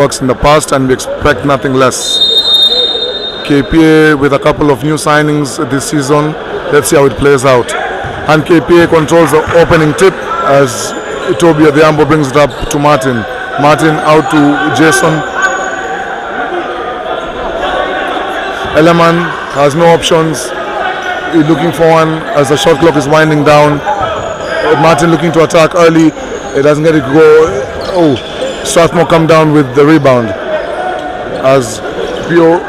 works in the past, and we expect nothing less. KPA with a couple of new signings this season. Let's see how it plays out. And KPA controls the opening tip as Toby Adhiambo brings it up to Martin. Martin out to Jason. Eleman has no options. He's looking for one as the shot clock is winding down. Martin looking to attack early. It doesn't get it to go. Oh, Strathmore come down with the rebound as Pio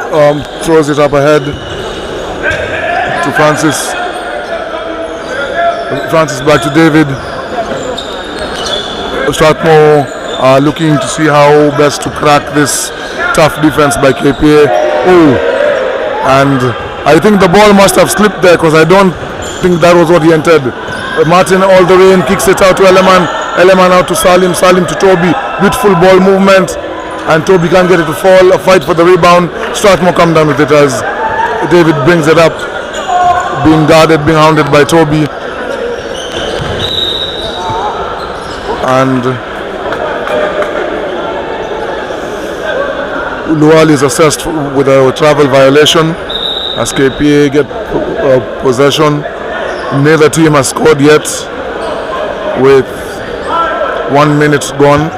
throws it up ahead to Francis. Francis back to David. Strathmore looking to see how best to crack this tough defense by KPA. Oh, and I think the ball must have slipped there because I don't think that was what he intended. Martin all the way in, kicks it out to Eleman. Eleman out to Salim. Salim to Toby. Beautiful ball movement, and Toby can't get it to fall. A fight for the rebound. Strathmore come down with it as David brings it up, being guarded, being hounded by Toby. And Lual is assessed with a travel violation as KPA get possession. Neither team has scored yet with 1 minute gone.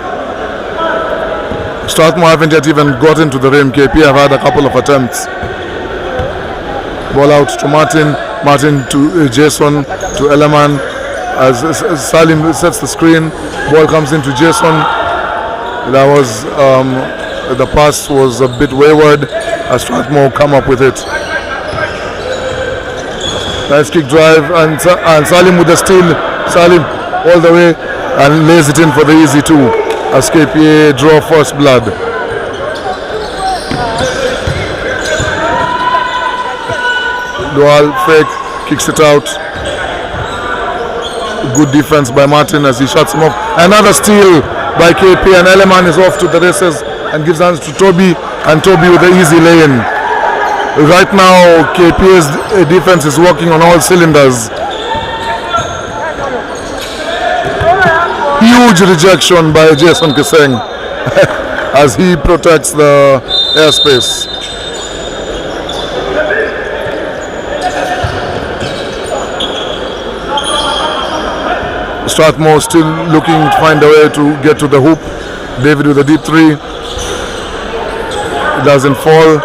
Strathmore haven't yet even gotten to the rim. KPA have had a couple of attempts. Ball out to Martin. Martin to Jason, to Eleman. As Salim sets the screen, ball comes into Jason. That was the pass was a bit wayward as Strathmore come up with it. Nice kick drive, and Salim with the steal. Salim all the way and lays it in for the easy two as KPA draw first blood. Lual fake, kicks it out. Good defense by Martin as he shuts him off. Another steal by KP, and Eleman is off to the races and gives hands to Toby, and Toby with the easy lay-in. Right now KP's defense is working on all cylinders. Huge rejection by Jason Kiseng as he protects the airspace. Strathmore still looking to find a way to get to the hoop. David with a deep three. It doesn't fall.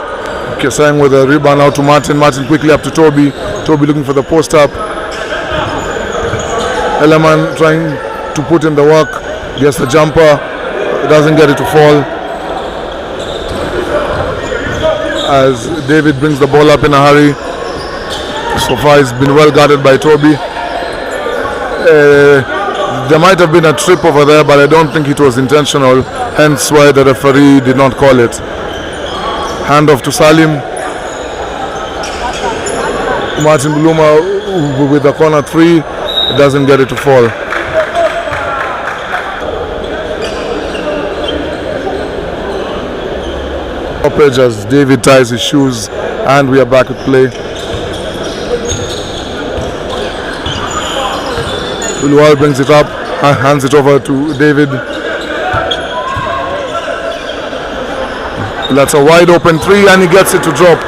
Kesang with a rebound out to Martin. Martin quickly up to Toby. Toby looking for the post up. Eleman trying to put in the work. Gets the jumper. Doesn't get it to fall. As David brings the ball up in a hurry. So far it's been well guarded by Toby. There might have been a trip over there, but I don't think it was intentional, hence why the referee did not call it. Hand off to Salim. Martin Buluma with the corner three, doesn't get it to fall. Stoppage as David ties his shoes, and we are back at play. Lual brings it up, hands it over to David. That's a wide open three, and he gets it to drop.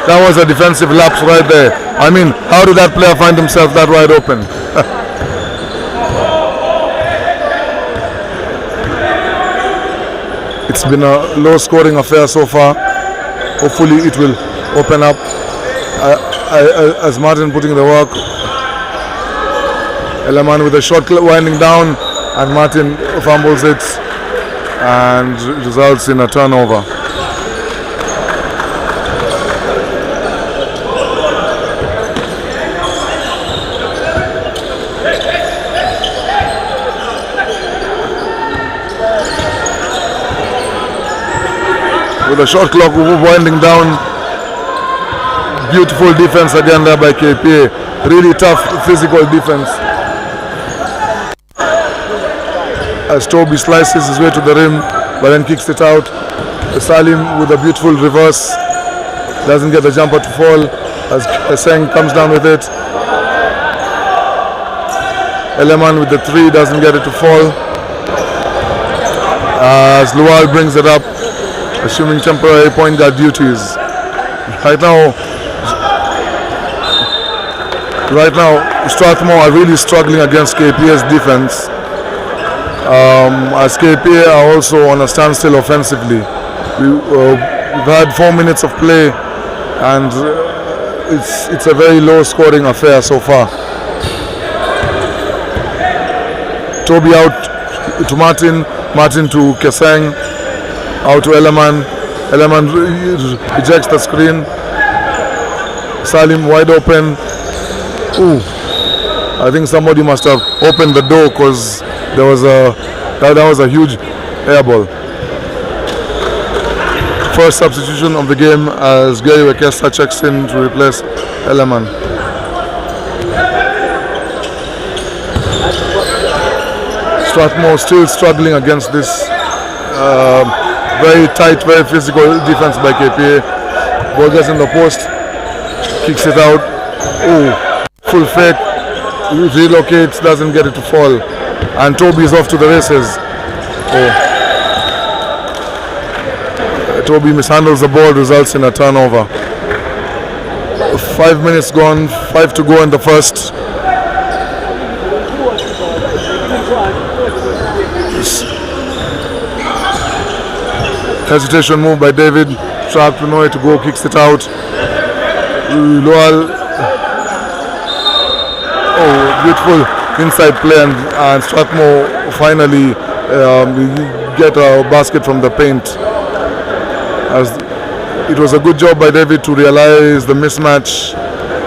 That was a defensive lapse right there. I mean, how did that player find himself that wide open? It's been a low scoring affair so far. Hopefully it will open up as Martin putting the work. Eleman with a shot winding down, and Martin fumbles it and results in a turnover. With the shot clock winding down, beautiful defense again there by KPA. Really tough physical defense. As Toby slices his way to the rim, but then kicks it out. Salim with a beautiful reverse, doesn't get the jumper to fall as Seng comes down with it. Eleman with the three, doesn't get it to fall. As Lual brings it up, assuming temporary point guard duties. Right now, Strathmore are really struggling against KPA's defense. As KPA are also on a standstill offensively. We've had 4 minutes of play, and it's a very low-scoring affair so far. Toby out to Martin to Keseng, out to Eleman. Eleman rejects the screen. Salim wide open. Ooh, I think somebody must have opened the door because that was a huge air ball. First substitution of the game as Gary Wekesa checks in to replace Eleman. Strathmore still struggling against this very tight, very physical defense by KPA. Ball gets in the post, kicks it out. Oh, full fake, relocates, doesn't get it to fall. And Toby is off to the races. Oh. Toby mishandles the ball, results in a turnover. 5 minutes gone, 5 to go in the first. Hesitation move by David. Sharp to nowhere to go, kicks it out. Loal. Oh, beautiful inside play, and Strathmore finally get a basket from the paint. As it was a good job by David to realize the mismatch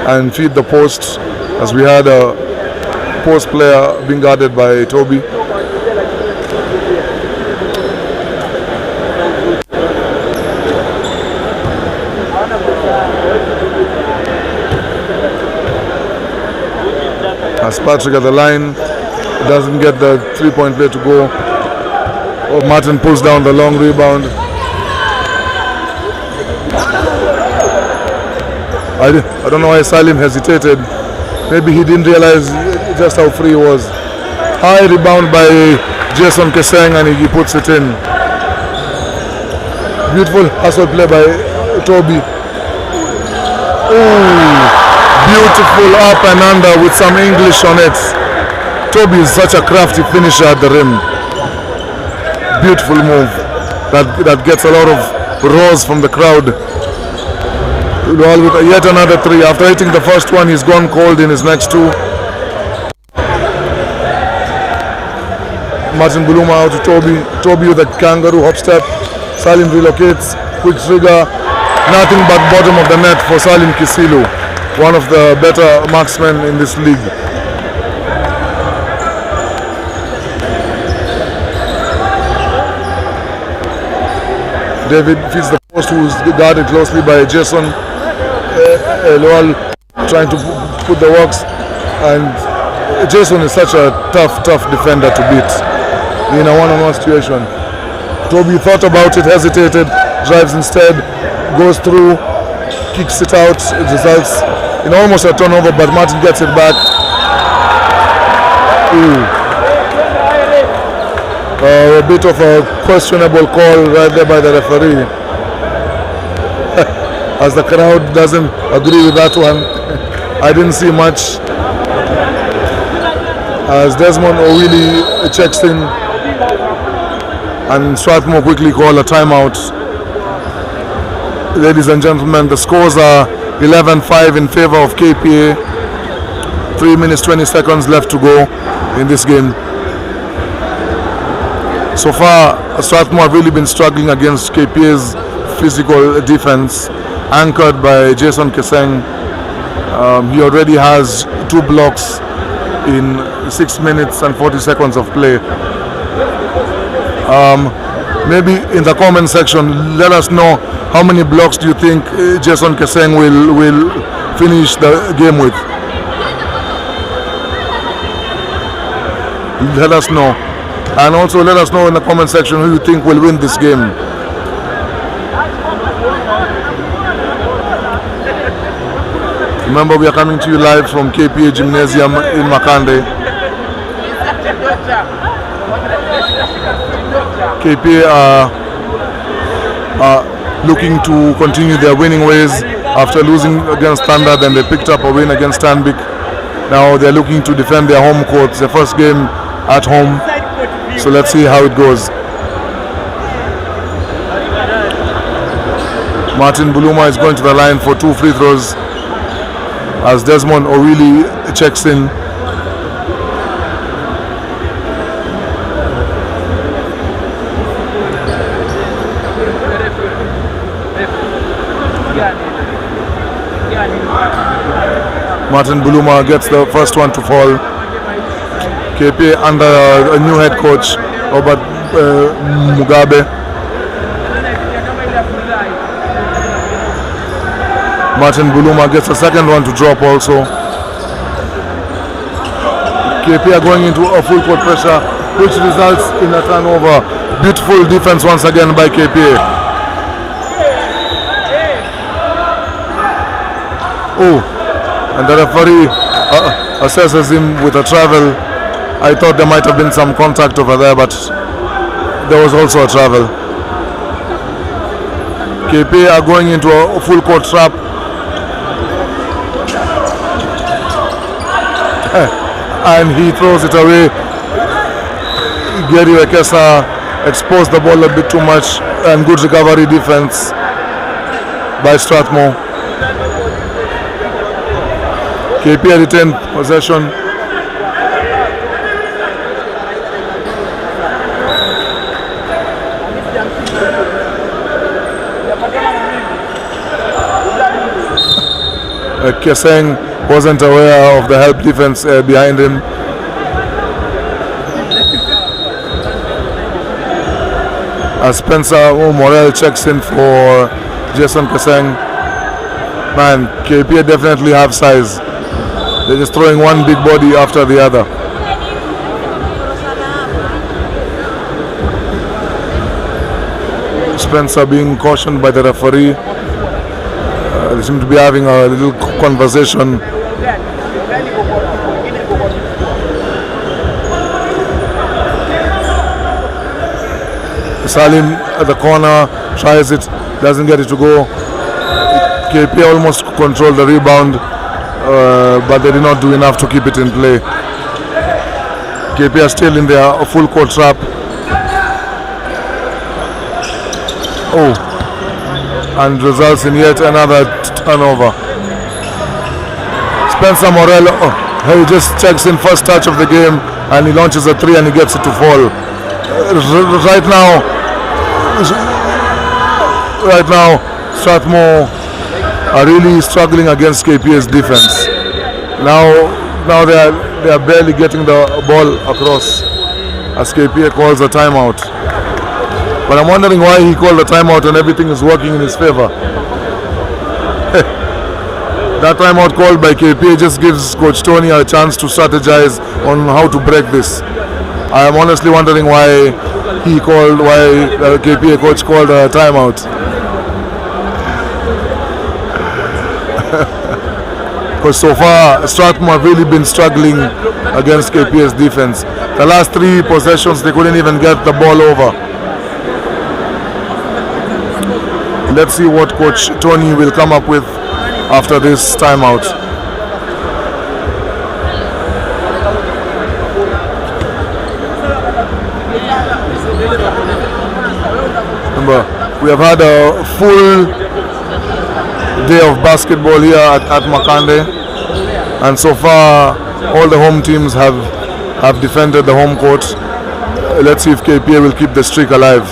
and feed the post, as we had a post player being guarded by Toby. As Patrick at the line doesn't get the three-point play to go. Oh, Martin pulls down the long rebound. I don't know why Salim hesitated. Maybe he didn't realize just how free he was. High rebound by Jason Keseng, and he puts it in. Beautiful hustle play by Toby. Ooh, beautiful up and under with some English on it. Toby is such a crafty finisher at the rim. Beautiful move that gets a lot of roars from the crowd. With yet another three. After hitting the first one, he's gone cold in his next two. Martin Buluma out to Toby. Toby with a kangaroo hop step. Salim relocates. Quick trigger. Nothing but bottom of the net for Salim Kisilu, one of the better marksmen in this league. David feeds the post, who's guarded closely by Jason. Loal trying to put the works, and Jason is such a tough defender to beat in a one-on-one situation. Toby thought about it, hesitated, drives instead, goes through, kicks it out. It results in almost a turnover, but Martin gets it back. A bit of a questionable call right there by the referee. As the crowd doesn't agree with that one. I didn't see much. As Desmond O'Wheely checks in, and Strathmore quickly call a timeout. Ladies and gentlemen, the scores are 11-5 in favor of KPA. 3 minutes 20 seconds left to go in this game. So far, Strathmore have really been struggling against KPA's physical defense, anchored by Jason Keseng. He already has 2 blocks in 6 minutes and 40 seconds of play. Maybe in the comment section, let us know how many blocks do you think Jason Keseng will finish the game with. Let us know. And also let us know in the comment section who you think will win this game. Remember, we are coming to you live from KPA Gymnasium in Makande. KPA are looking to continue their winning ways after losing against Thunder. Then they picked up a win against Stanbic. Now they're looking to defend their home court. It's their first game at home, so let's see how it goes. Martin Buluma is going to the line for 2 free throws as Desmond O'Reilly checks in. Martin Buluma gets the first one to fall. KPA under a new head coach, Robert Mugabe. Martin Buluma gets the second one to drop also. KPA going into a full court pressure, which results in a turnover. Beautiful defense once again by KPA. Oh, and the referee assesses him with a travel. I thought there might have been some contact over there, but there was also a travel. KPA are going into a full court trap. And he throws it away. Gary Wekesa exposed the ball a bit too much, and good recovery defense by Strathmore. KPA retained possession. Keseng wasn't aware of the help defense behind him. As Spencer Morel checks in for Jason Keseng. Man, KPA definitely have size. They're just throwing one big body after the other. Spencer being cautioned by the referee. They seem to be having a little conversation. Salim at the corner tries it, doesn't get it to go. KPA almost controlled the rebound, but they did not do enough to keep it in play. KPA still in their full court trap. Oh, and results in yet another turnover. Spencer Morel, he just checks in first touch of the game, and he launches a 3 and he gets it to fall. Right now, Strathmore are really struggling against KPA's defense. Now they are barely getting the ball across as KPA calls a timeout. But I'm wondering why he called a timeout and everything is working in his favor. That timeout called by KPA just gives Coach Tony a chance to strategize on how to break this. I am honestly wondering why the KPA coach called a timeout. Because so far, Strathmore have really been struggling against KPA's defense. The last 3 possessions, they couldn't even get the ball over. Let's see what Coach Tony will come up with after this timeout. Remember, we have had a full day of basketball here at Makande, and so far all the home teams have defended the home court. Let's see if KPA will keep the streak alive.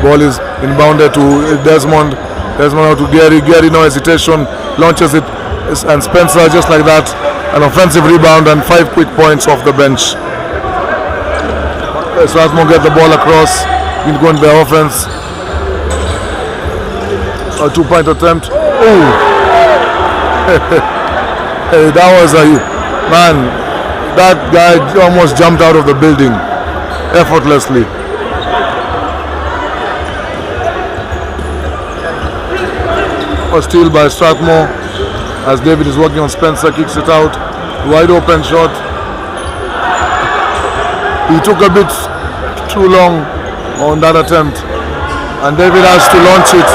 Ball is inbounded to Desmond. Desmond out to Gary. Gary, no hesitation, launches it, and Spencer just like that, an offensive rebound and 5 quick points off the bench. Strathmore get the ball across, going to the offense. A 2-point attempt. Oh, hey, that was man. That guy almost jumped out of the building effortlessly. A steal by Strathmore as David is working on Spencer, kicks it out. Wide open shot. He took a bit too long on that attempt, and David has to launch it,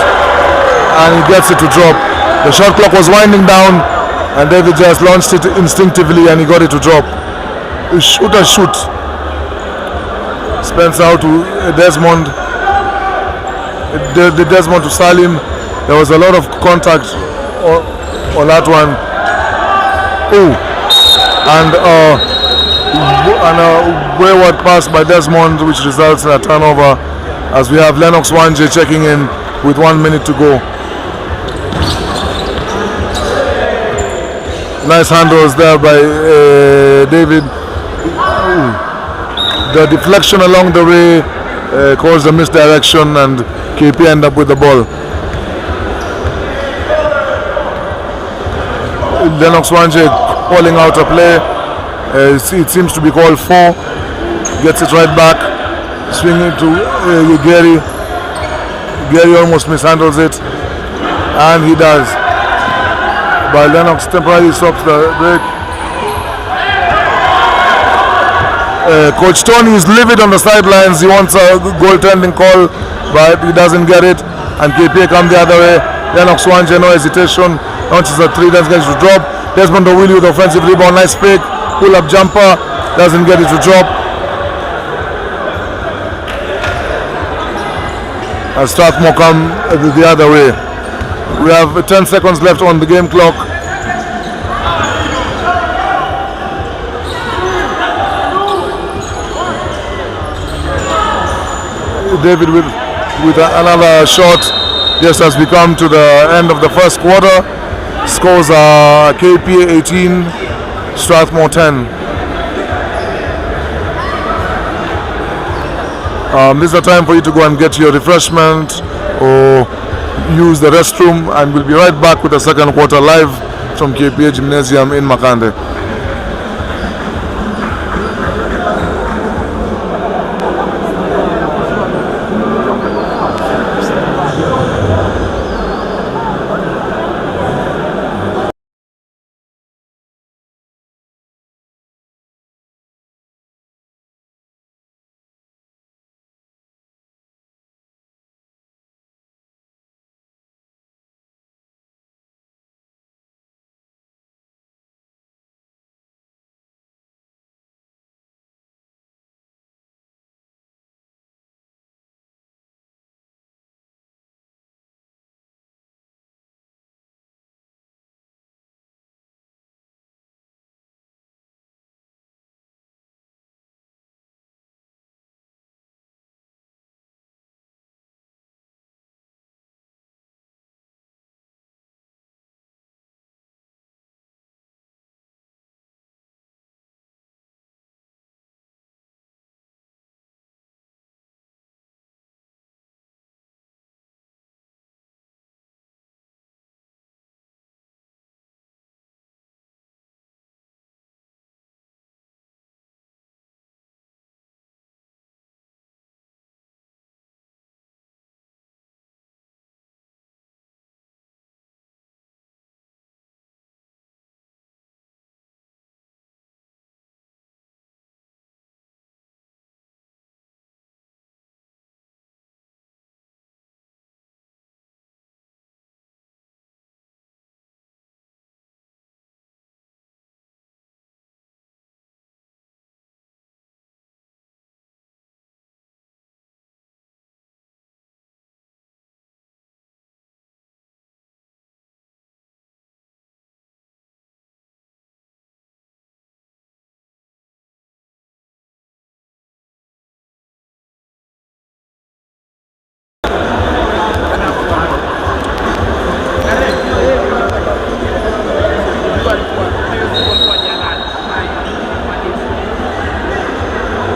and he gets it to drop. The shot clock was winding down, and David just launched it instinctively, and he got it to drop. Shoot. Spencer out to Desmond. The Desmond to Salim. There was a lot of contact on that one. And a wayward pass by Desmond, which results in a turnover, as we have Lennox Wanje checking in with 1 minute to go. Nice handles there by David. The deflection along the way caused a misdirection, and KP end up with the ball. Lennox Wanje calling out a play. It seems to be called 4. Gets it right back. Swinging to Gary. Gary almost mishandles it, and he does. But Lennox temporarily stops the break. Coach Tony is livid on the sidelines. He wants a goaltending call, but he doesn't get it. And KPA come the other way. Lennox Wanje, no hesitation. Launches a 3, doesn't get it to drop. Desmond O'Willy with offensive rebound. Nice fake. Pull-up jumper. Doesn't get it to drop. And Strathmore come the other way. We have 10 seconds left on the game clock. David with another shot just as we come to the end of the first quarter. Scores are KPA 18, Strathmore 10. This is the time for you to go and get your refreshment or use the restroom, and we'll be right back with the second quarter live from KPA Gymnasium in Makande.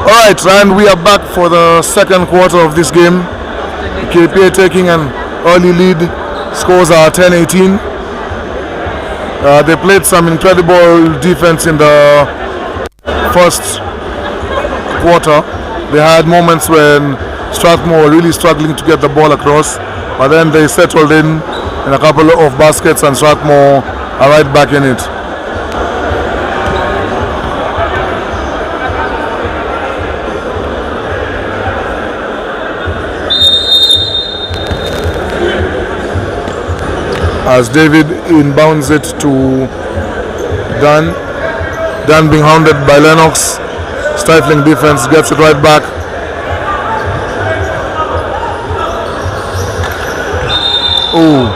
Alright, and we are back for the second quarter of this game. KPA taking an early lead. Scores are 10-18. They played some incredible defense in the first quarter. They had moments when Strathmore were really struggling to get the ball across, but then they settled in a couple of baskets, and Strathmore are right back in it. as David inbounds it to Dan. Dan being hounded by Lennox. Stifling defense, gets it right back. Oh.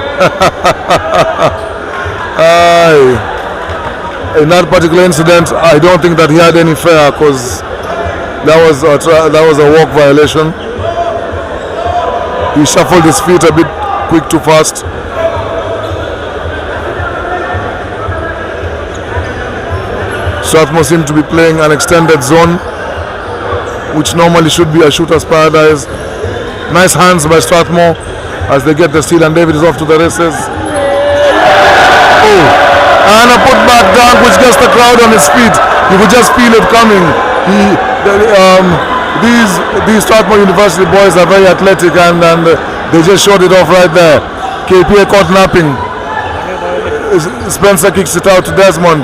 In that particular incident, I don't think that he had any fair, because that was a walk violation. He shuffled his feet a bit quick too fast. Strathmore seemed to be playing an extended zone, which normally should be a shooter's paradise. Nice hands by Strathmore as they get the steal, and David is off to the races. Oh, and a putback dunk which gets the crowd on his feet. You could just feel it coming. These Strathmore University boys are very athletic, and they just showed it off right there. KPA caught napping. Spencer kicks it out to Desmond.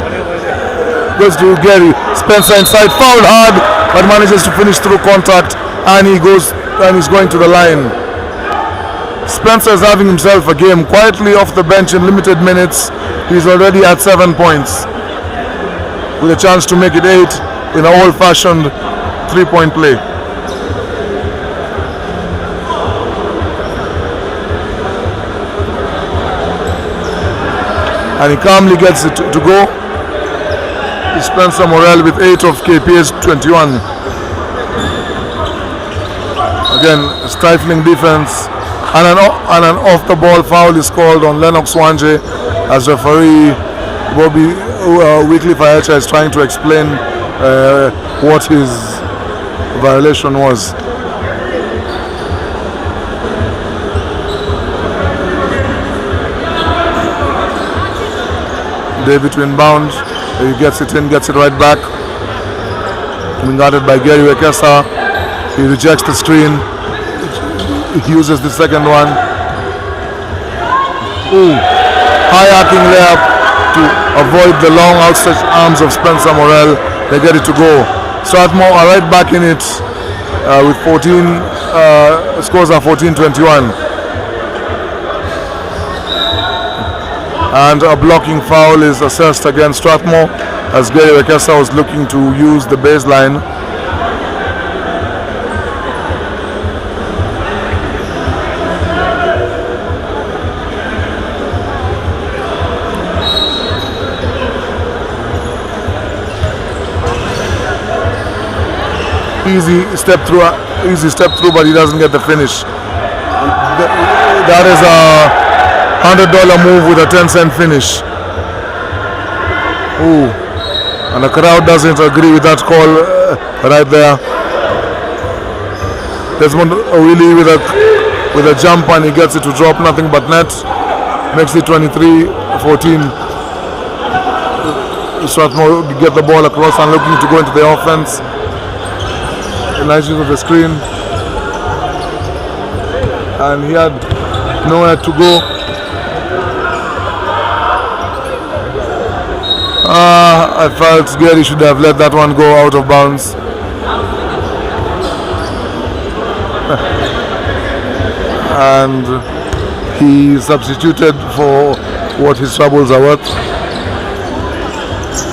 Goes to Gary. Spencer inside, fouled hard, but manages to finish through contact, and he's going to the line. Spencer is having himself a game, quietly off the bench in limited minutes. He's already at 7 points, with a chance to make it 8 in an old-fashioned 3-point play. And he calmly gets it to go. Spencer Morel with 8 of KPA's 21. Again, stifling defense, and an off-the-ball foul is called on Lennox Wanje as referee Bobby Wycliffe Ayecha is trying to explain what his violation was. David to inbound. He gets it in, gets it right back. Being guarded by Gary Wekesa. He rejects the screen. He uses the second one. Ooh. High arcing layup to avoid the long outstretched arms of Spencer Morel. They get it to go. Strathmore are right back in it with 14. Scores are 14-21. And a blocking foul is assessed against Strathmore as Gary Wekesa was looking to use the baseline. Easy step through, but he doesn't get the finish. That is a $100 move with a 10-cent finish. Ooh, and the crowd doesn't agree with that call right there. Desmond O'Willy with a jump, and he gets it to drop, nothing but net. Makes it 23-14. Strathmore get the ball across and looking to go into the offense. Nice use of the screen, and he had nowhere to go. I felt Gary should have let that one go out of bounds. And he substituted for what his troubles are worth.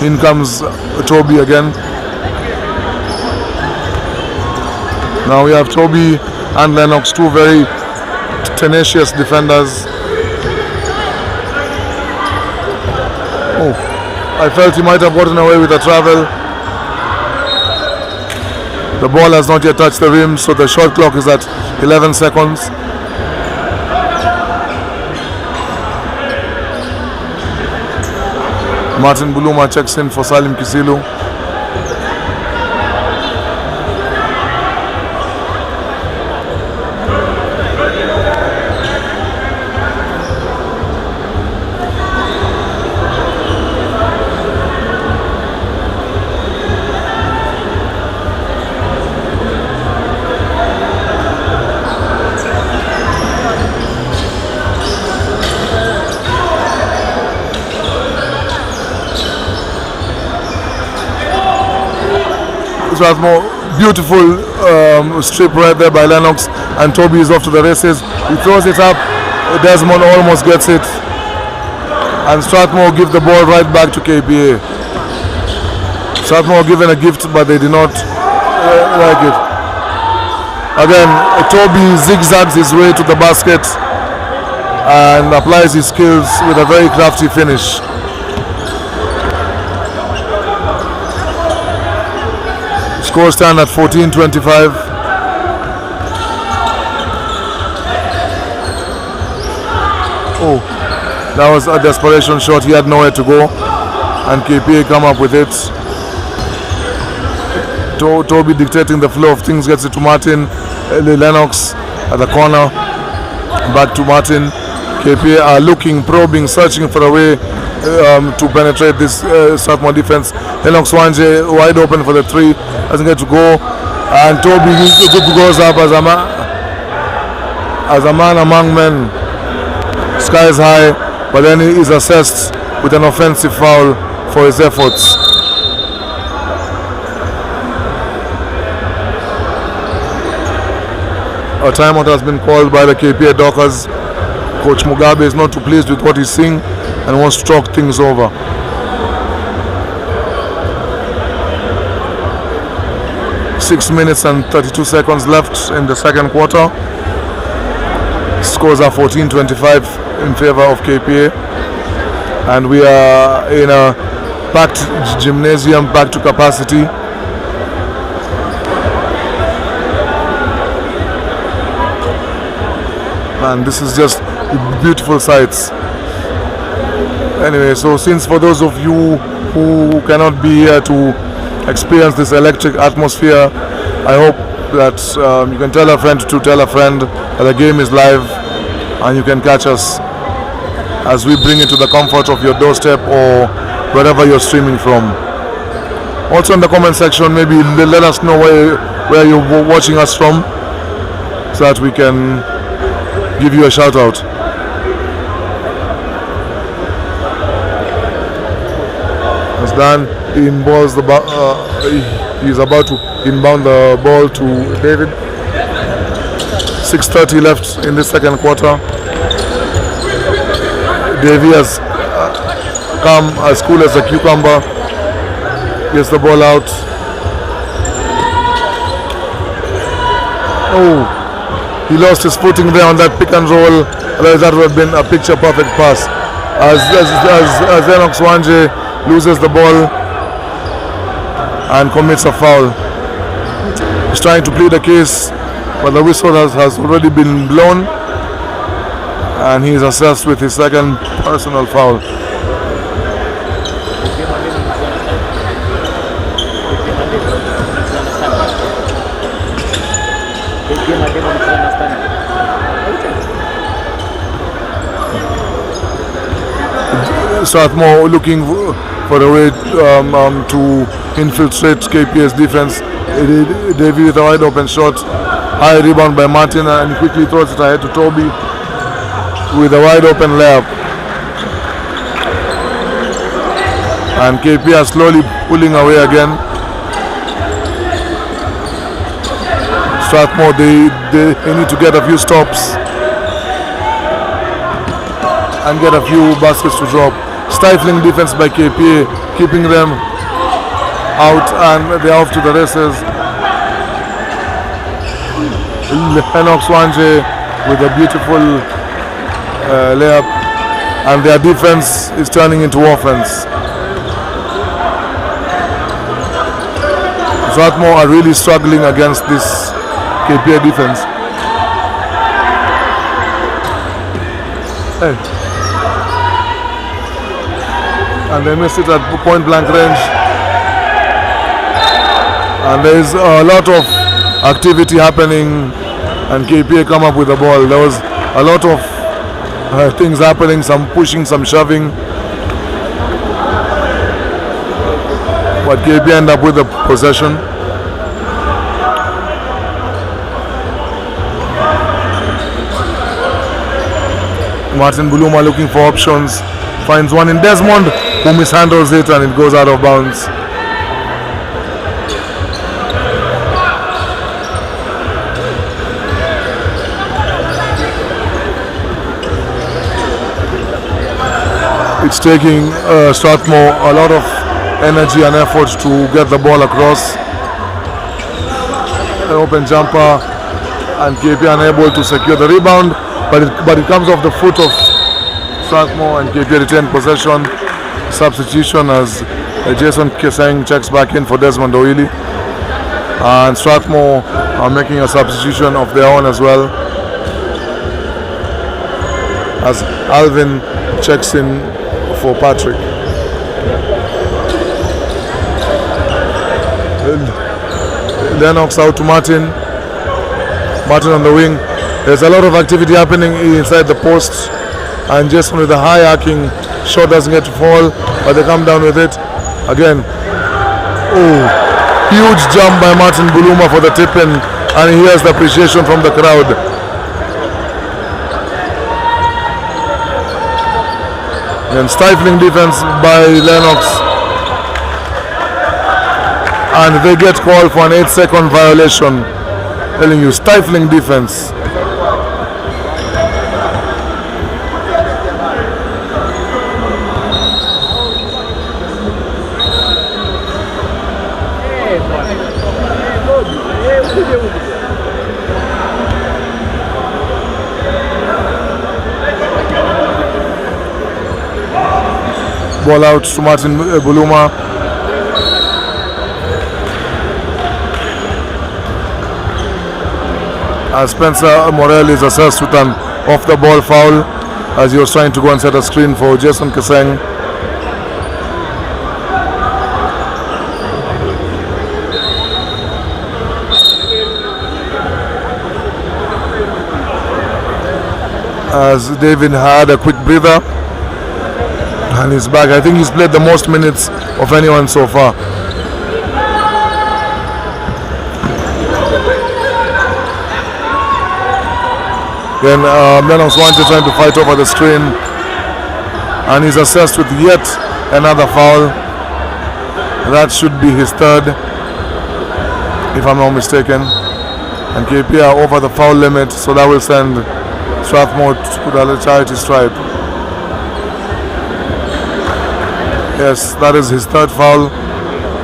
In comes Toby again. Now we have Toby and Lennox, two very tenacious defenders. Oh, I felt he might have gotten away with a travel. The ball has not yet touched the rim, so the shot clock is at 11 seconds. Martin Buluma checks in for Salim Kisilu. Strathmore, beautiful strip right there by Lennox, and Toby is off to the races. He throws it up. Desmond almost gets it. And Strathmore give the ball right back to KPA. Strathmore given a gift, but they did not like it. Again, Toby zigzags his way to the basket and applies his skills with a very crafty finish. Score stand at 14-25. Oh, that was a desperation shot. He had nowhere to go, and KPA come up with it. Toby dictating the flow of things, gets it to Martin. Lennox at the corner, back to Martin. KPA are looking, probing, searching for a way to penetrate this Strathmore defense. Lennox Wanje wide open for the three, doesn't get to go, and Toby goes up as a man among men, skies high, but then he is assessed with an offensive foul for his efforts. A timeout has been called by the KPA Dockers. Coach Mugabe is not too pleased with what he's seeing and wants to talk things over. Six minutes and 32 seconds left in the second quarter. Scores are 14-25 in favor of KPA. And we are in a packed gymnasium, back to capacity. And this is just beautiful sights. Anyway, so since for those of you who cannot be here to experience this electric atmosphere, I hope that you can tell a friend to tell a friend that the game is live and you can catch us as we bring it to the comfort of your doorstep or wherever you're streaming from. Also in the comment section, maybe let us know where you're watching us from so that we can give you a shout out. As Dan inbounds the he's about to inbound the ball to David. 6:30 left in the second quarter. Davy has come as cool as a cucumber. Gets the ball out. Oh, he lost his footing there on that pick and roll. Otherwise that would have been a picture perfect pass. As Lennox Wanje loses the ball and commits a foul. He's trying to plead the case, but the whistle has already been blown and he is assessed with his second personal foul. Strathmore looking for a way to infiltrate KPA's defense. Davy with a wide open shot, high rebound by Martin, and quickly throws it ahead to Toby with a wide open layup. And KPA slowly pulling away again. Strathmore, they need to get a few stops and get a few baskets to drop. Stifling defense by KPA, keeping them out, and they're off to the races. Lennox Wanje with a beautiful layup, and their defense is turning into offense. Strathmore are really struggling against this KPA defense. Hey. And they missed it at point blank range. And there is a lot of activity happening, and KPA come up with the ball. There was a lot of things happening, some pushing, some shoving. But KPA end up with the possession. Martin Buluma looking for options. Finds one in Desmond, who mishandles it and it goes out of bounds. It's taking Strathmore a lot of energy and effort to get the ball across. An open jumper, and KP unable to secure the rebound, but it comes off the foot of Strathmore, and KP retained possession. Substitution as Jason Keseng checks back in for Desmond Oili, and Strathmore are making a substitution of their own as well, as Alvin checks in for Patrick. Lennox out to Martin. Martin on the wing. There's a lot of activity happening inside the post, and Jason with a high arcing shot doesn't get to fall, but they come down with it again. Oh, huge jump by Martin Buluma for the tip-in, and he has the appreciation from the crowd. And stifling defense by Lennox, and they get called for an 8-second violation. Telling you, stifling defense. Ball out to Martin Buluma. As Spencer Morel is assessed with an off-the-ball foul as he was trying to go and set a screen for Jason Keseng. As David had a quick breather and he's back. I think he's played the most minutes of anyone so far. Then Lennox Wante trying to fight over the screen, and he's assessed with yet another foul. That should be his third, if I'm not mistaken. And KP are over the foul limit, so that will send Strathmore to the charity stripe. Yes, that is his third foul.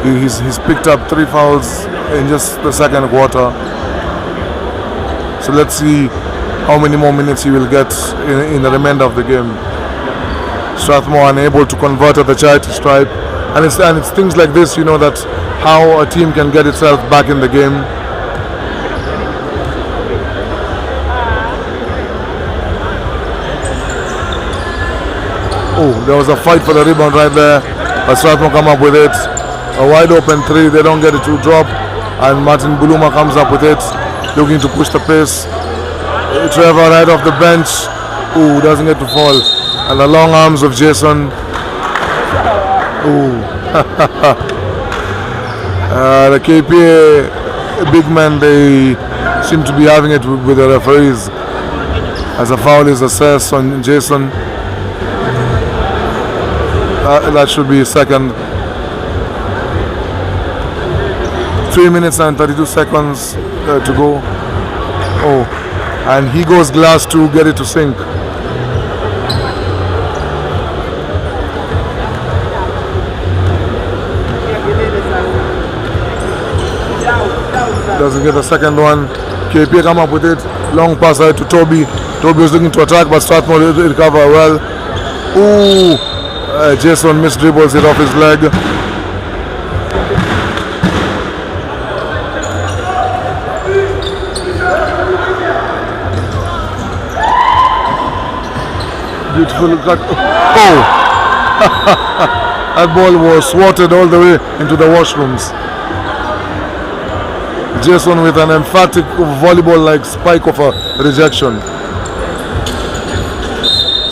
He's picked up 3 fouls in just the second quarter. So let's see how many more minutes he will get in the remainder of the game. Strathmore unable to convert at the charity stripe, and it's things like this, you know, that how a team can get itself back in the game. Oh, there was a fight for the rebound right there, but Strathmore come up with it. A wide open 3, they don't get it to drop, and Martin Buluma comes up with it, looking to push the pace. Trevor right off the bench, ooh, doesn't get to fall, and the long arms of Jason. Ooh. The KPA big men, they seem to be having it with the referees as a foul is assessed on Jason. That should be second. 3 minutes and 32 seconds to go. Oh, and he goes glass to get it to sink. Doesn't get the second one. KP come up with it. Long pass out to Toby. Toby was looking to attack, but Strathmore recover well. Ooh, Jason missed dribbles it off his leg. Beautiful cut. Oh! That ball was swatted all the way into the washrooms. Jason with an emphatic volleyball-like spike of a rejection.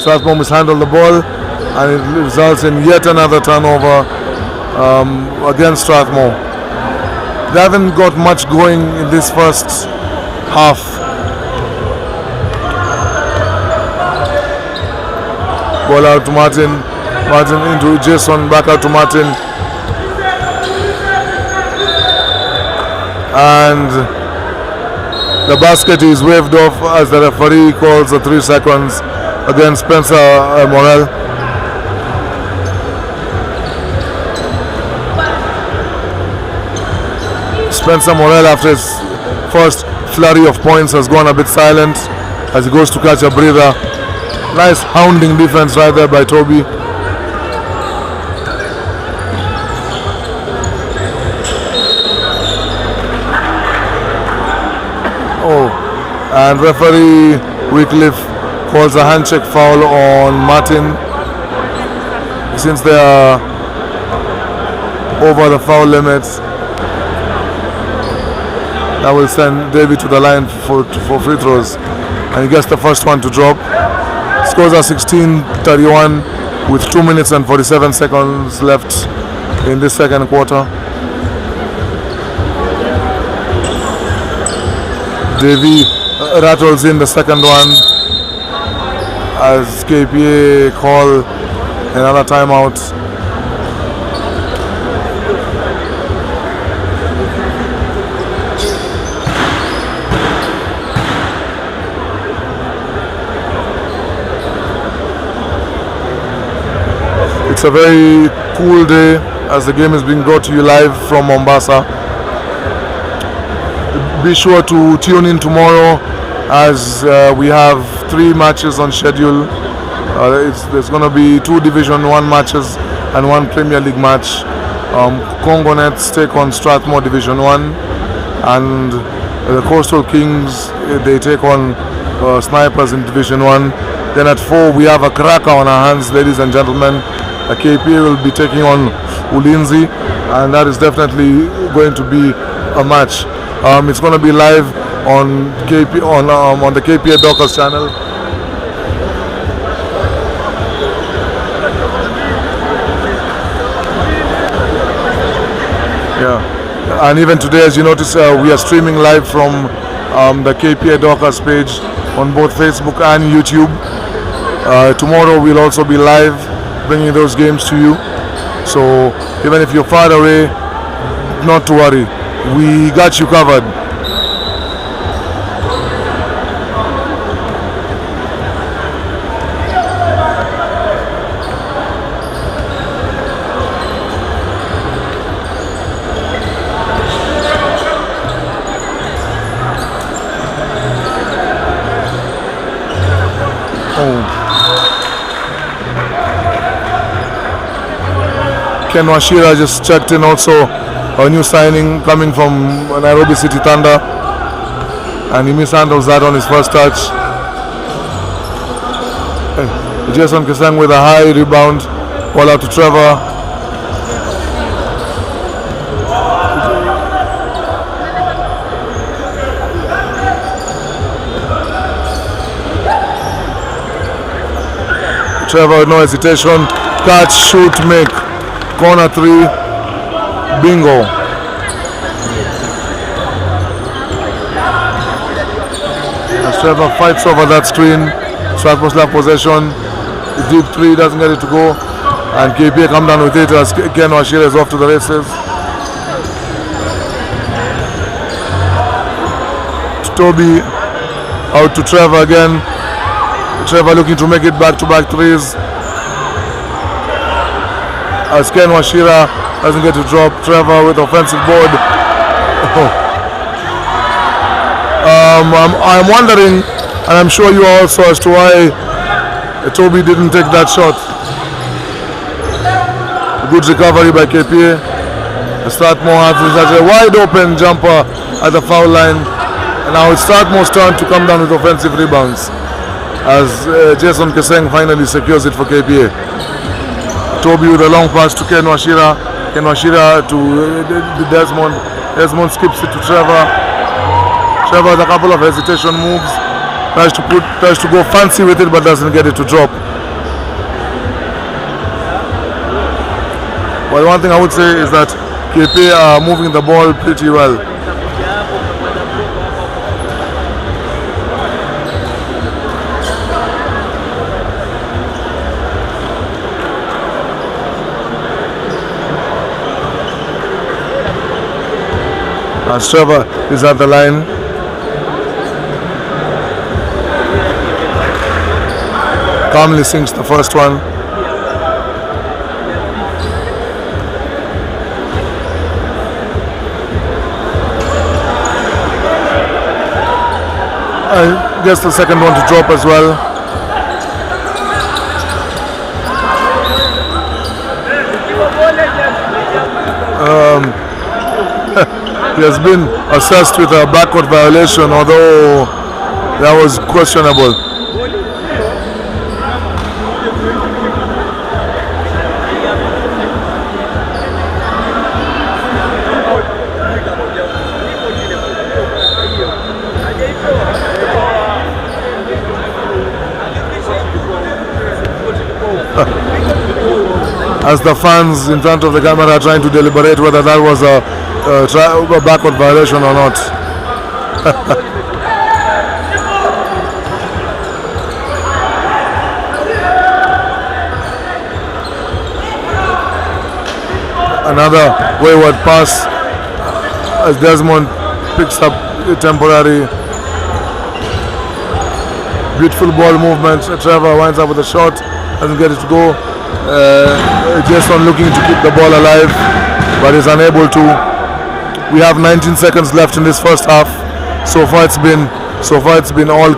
Strathmore mishandled the ball, and it results in yet another turnover against Strathmore. They haven't got much going in this first half. Ball out to Martin. Martin into Jason, back out to Martin. And the basket is waved off as the referee calls the 3 seconds against Spencer Morel. Spencer Morel, after his first flurry of points, has gone a bit silent as he goes to catch a breather. Nice hounding defense right there by Toby. Oh, and referee Wycliffe calls a handshake foul on Martin since they are over the foul limits. That will send Davey to the line for free throws, and he gets the first one to drop. Scores are 16-31 with 2 minutes and 47 seconds left in this second quarter. Davey rattles in the second one as KPA call another timeout. It's a very cool day as the game is being brought to you live from Mombasa. Be sure to tune in tomorrow as we have 3 matches on schedule. There's going to be 2 Division 1 matches and 1 Premier League match. Congo Nets take on Strathmore Division 1, and the Coastal Kings, they take on Snipers in Division 1. Then at 4 we have a cracker on our hands, ladies and gentlemen. KPA will be taking on Ulinzi, and that is definitely going to be a match. It's going to be live on the KPA Dockers channel. Yeah, and even today, as you notice, we are streaming live from the KPA Dockers page on both Facebook and YouTube. Tomorrow we'll also be live, bringing those games to you. So even if you're far away, not to worry, we got you covered. Ken Washira just checked in, also a new signing coming from Nairobi City Thunder, and he mishandles that on his first touch. Jason Kesang with a high rebound, ball out to Trevor. Trevor with no hesitation, catch, shoot, make. Corner 3, bingo. As Trevor fights over that screen, Strathmore still have possession. The deep 3 doesn't get it to go, and KPA come down with it as Ken Washira is off to the races. Toby out to Trevor again. Trevor looking to make it back-to-back 3s. As Ken Washira doesn't get to drop. Trevor with offensive board. I'm wondering, and I'm sure you are also, as to why Toby didn't take that shot. Good recovery by KPA. Strathmore has a wide open jumper at the foul line. And now it's Strathmore's turn to come down with offensive rebounds as Jason Keseng finally secures it for KPA. Toby with a long pass to Ken Washira. Ken Washira to Desmond. Desmond skips it to Trevor. Trevor has a couple of hesitation moves. Tries to go fancy with it, but doesn't get it to drop. Well, one thing I would say is that KPA are moving the ball pretty well. As Trevor is at the line. Calmly sinks the first one. I guess the second one to drop as well. He has been assessed with a backward violation, although that was questionable. As the fans in front of the camera are trying to deliberate whether that was a backward violation or not. Another wayward pass as Desmond picks up a temporary. Beautiful ball movement. Trevor winds up with a shot, doesn't get it to go. Jason looking to keep the ball alive, but is unable to. We have 19 seconds left in this first half. So far it's been all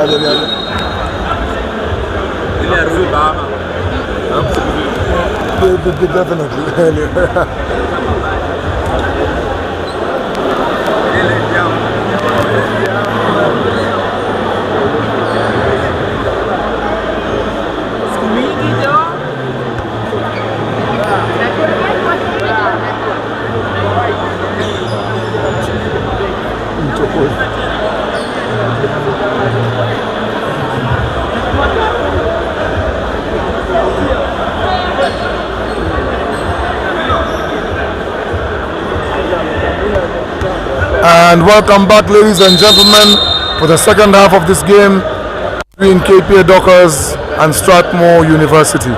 Definitely. And welcome back, ladies and gentlemen, for the second half of this game between Kpa Dockers and Strathmore University.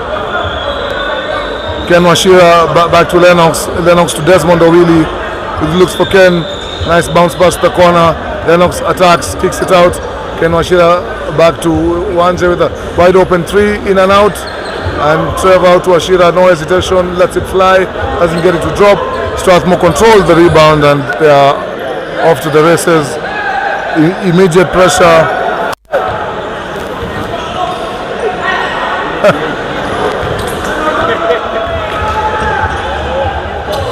Ken Washira back to Lennox to Desmond O'Reilly. It looks for Ken. Nice bounce past the corner. Lennox attacks, kicks it out. Ken Washira back to Wanje with a wide open three, in and out. And Trevor out to Washira, no hesitation, lets it fly, doesn't get it to drop. Strathmore controls the rebound and they are off to the races. Immediate pressure.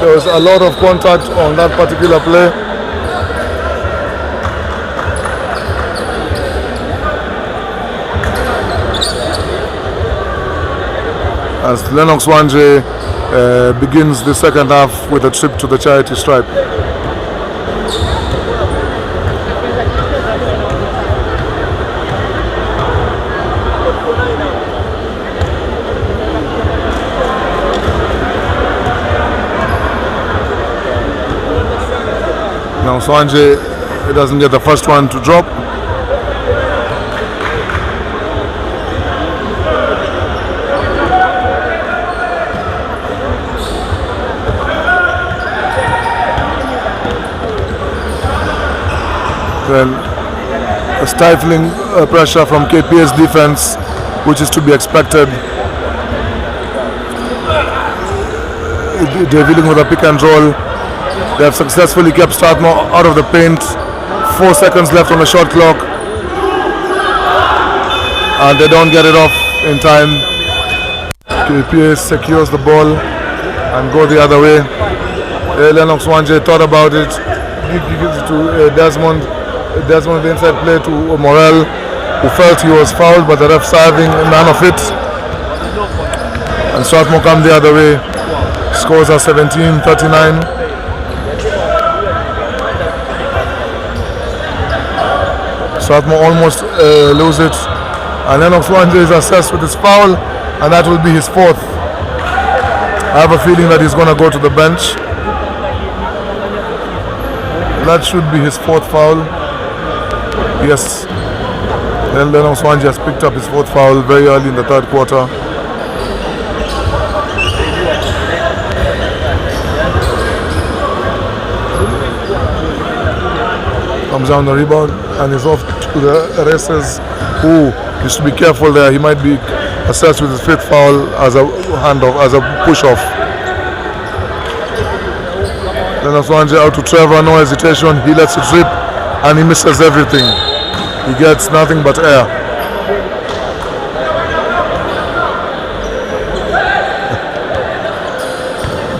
There was a lot of contact on that particular play. As Lennox Wanje begins the second half with a trip to the charity stripe. Now Swanje doesn't get the first one to drop. Then a stifling pressure from KPA's defense, which is to be expected. They're dealing with a pick and roll. They have successfully kept Strathmore out of the paint. 4 seconds left on the shot clock. And they don't get it off in time. KPA secures the ball and go the other way. Lennox Wanje thought about it. Gives it to Desmond. Desmond the inside play to Morel, who felt he was fouled, but the ref serving none of it. And Strathmore come the other way. Scores are 17-39. Strathmore almost lose it. And Lennox Wanje is assessed with his foul, and that will be his fourth. I have a feeling that he's going to go to the bench. That should be his fourth foul. Yes. Then Lennox Wanje has picked up his fourth foul very early in the third quarter. Comes down the rebound and is off to the races. Who needs to be careful there. He might be assessed with his fifth foul as a handoff, as a push-off. Lennox Wanje out to Trevor, no hesitation. He lets it rip and he misses everything. He gets nothing but air.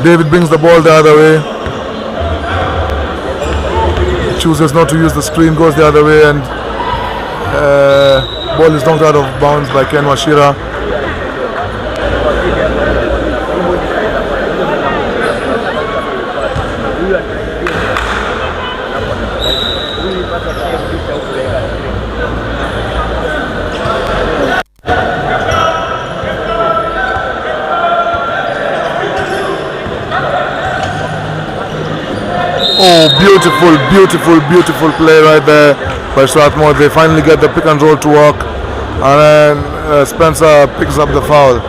David brings the ball the other way. Chooses not to use the screen, goes the other way, and ball is knocked out of bounds by Ken Washira. Oh, beautiful play right there by Strathmore. They finally get the pick and roll to work, and then Spencer picks up the foul.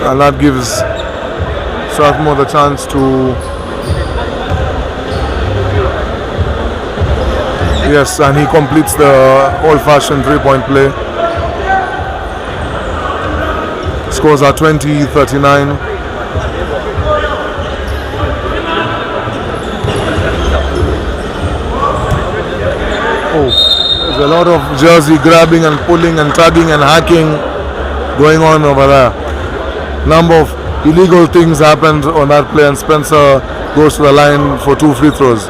And that gives Strathmore the chance to, yes, and he completes the old-fashioned three-point play. Scores are 20-39. There's a lot of jersey grabbing and pulling and tugging and hacking going on over there. Number of illegal things happened on that play, and Spencer goes to the line for 2 free throws.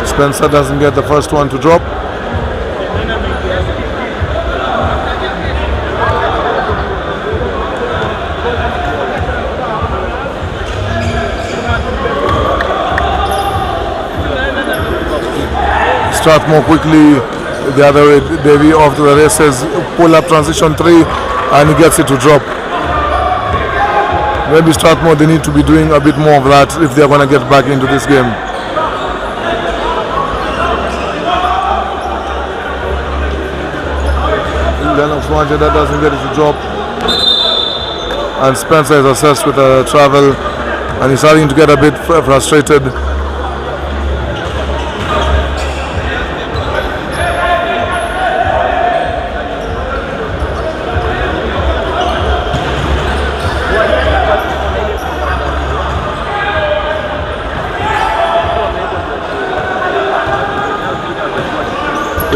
Spencer doesn't get the first one to drop. Strathmore quickly the other way, Davey off to the races, pull up transition 3, and he gets it to drop. Maybe Strathmore, they need to be doing a bit more of that if they're going to get back into this game. Lennox Wanje, that doesn't get it to drop. And Spencer is assessed with a travel, and he's starting to get a bit frustrated.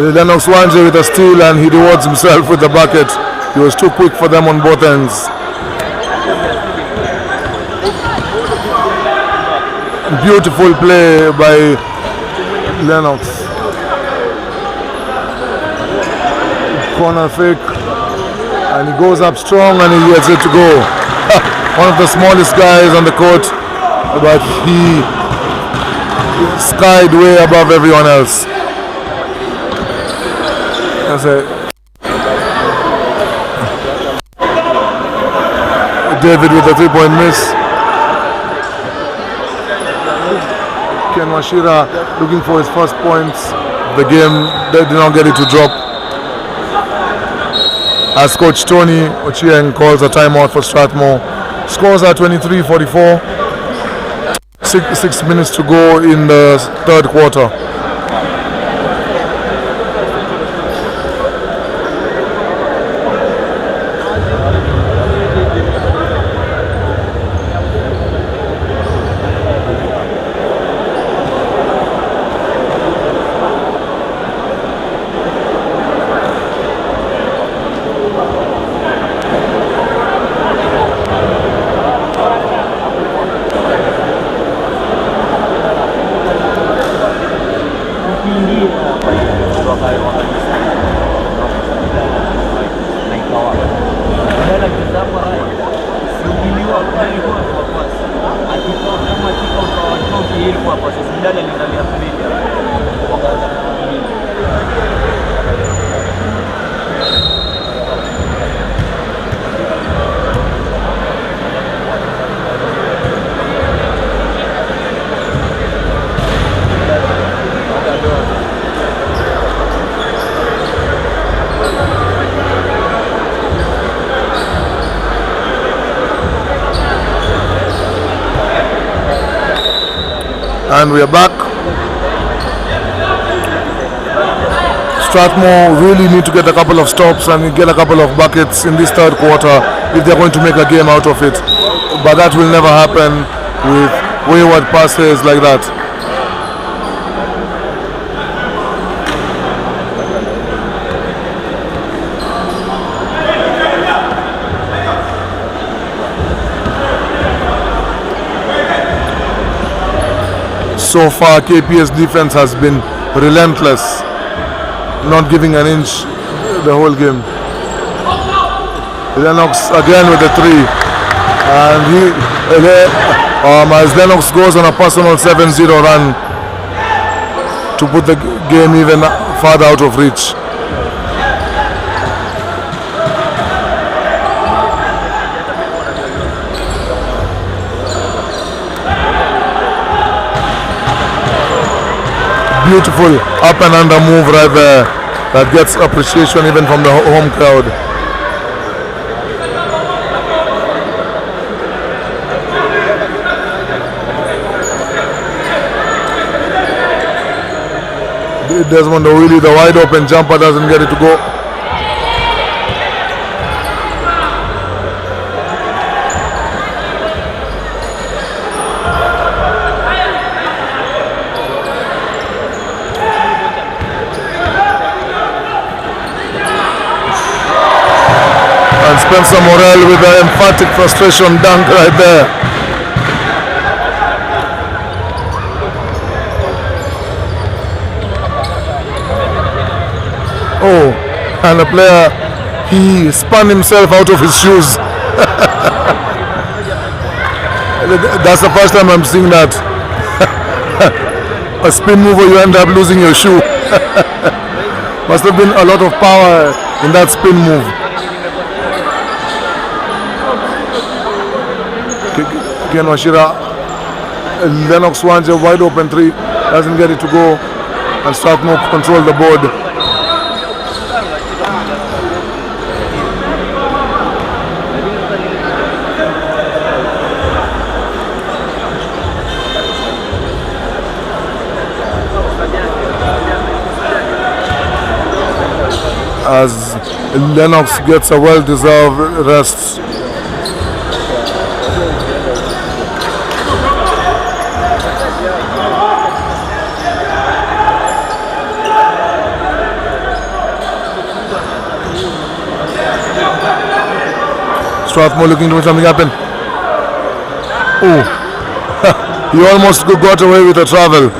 Lennox Wanje with a steal, and he rewards himself with the bucket. He was too quick for them on both ends. Beautiful play by Lennox. Corner fake, and he goes up strong and he gets it to go. One of the smallest guys on the court, but he skied way above everyone else. That's it. David with a 3-point miss. Ken Washira looking for his first points of the game. They did not get it to drop. As Coach Tony Ochieng calls a timeout for Strathmore. Scores are 23-44. 6 minutes to go in the third quarter. And we are back. Strathmore really need to get a couple of stops and get a couple of buckets in this third quarter if they're going to make a game out of it. But that will never happen with wayward passes like that. So far, KP's defense has been relentless, not giving an inch the whole game. Lennox again with the 3, and as Lennox goes on a personal 7-0 run to put the game even farther out of reach. Beautiful up and under move right there that gets appreciation even from the home crowd. Desmond O'Willy, the wide open jumper, doesn't get it to go. Spencer Morel with the emphatic frustration dunk right there. Oh, and the player, he spun himself out of his shoes. That's the first time I'm seeing that. A spin move where you end up losing your shoe. Must have been a lot of power in that spin move. Ken Washira, Lennox wants a wide open three, doesn't get it to go, and Strathmore control the board. As Lennox gets a well-deserved rest. Strathmore looking to make something happen. Oh, he almost got away with a travel.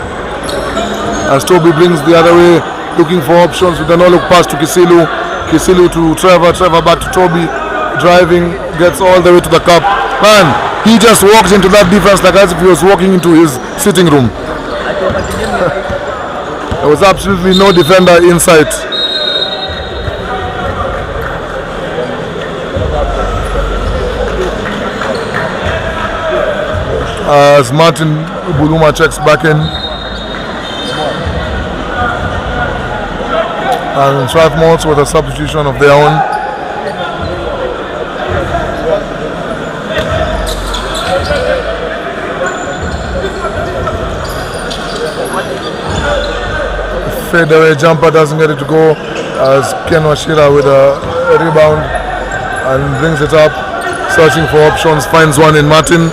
As Toby brings the other way, looking for options with a no-look pass to Kisilu. Kisilu to Trevor, Trevor back to Toby. Driving, gets all the way to the cup. Man, he just walked into that defense like as if he was walking into his sitting room. There was absolutely no defender in sight. As Martin Buluma checks back in. And Strathmore with a substitution of their own. Fadeaway jumper doesn't get it to go as Ken Washira with a rebound and brings it up, searching for options, finds one in Martin.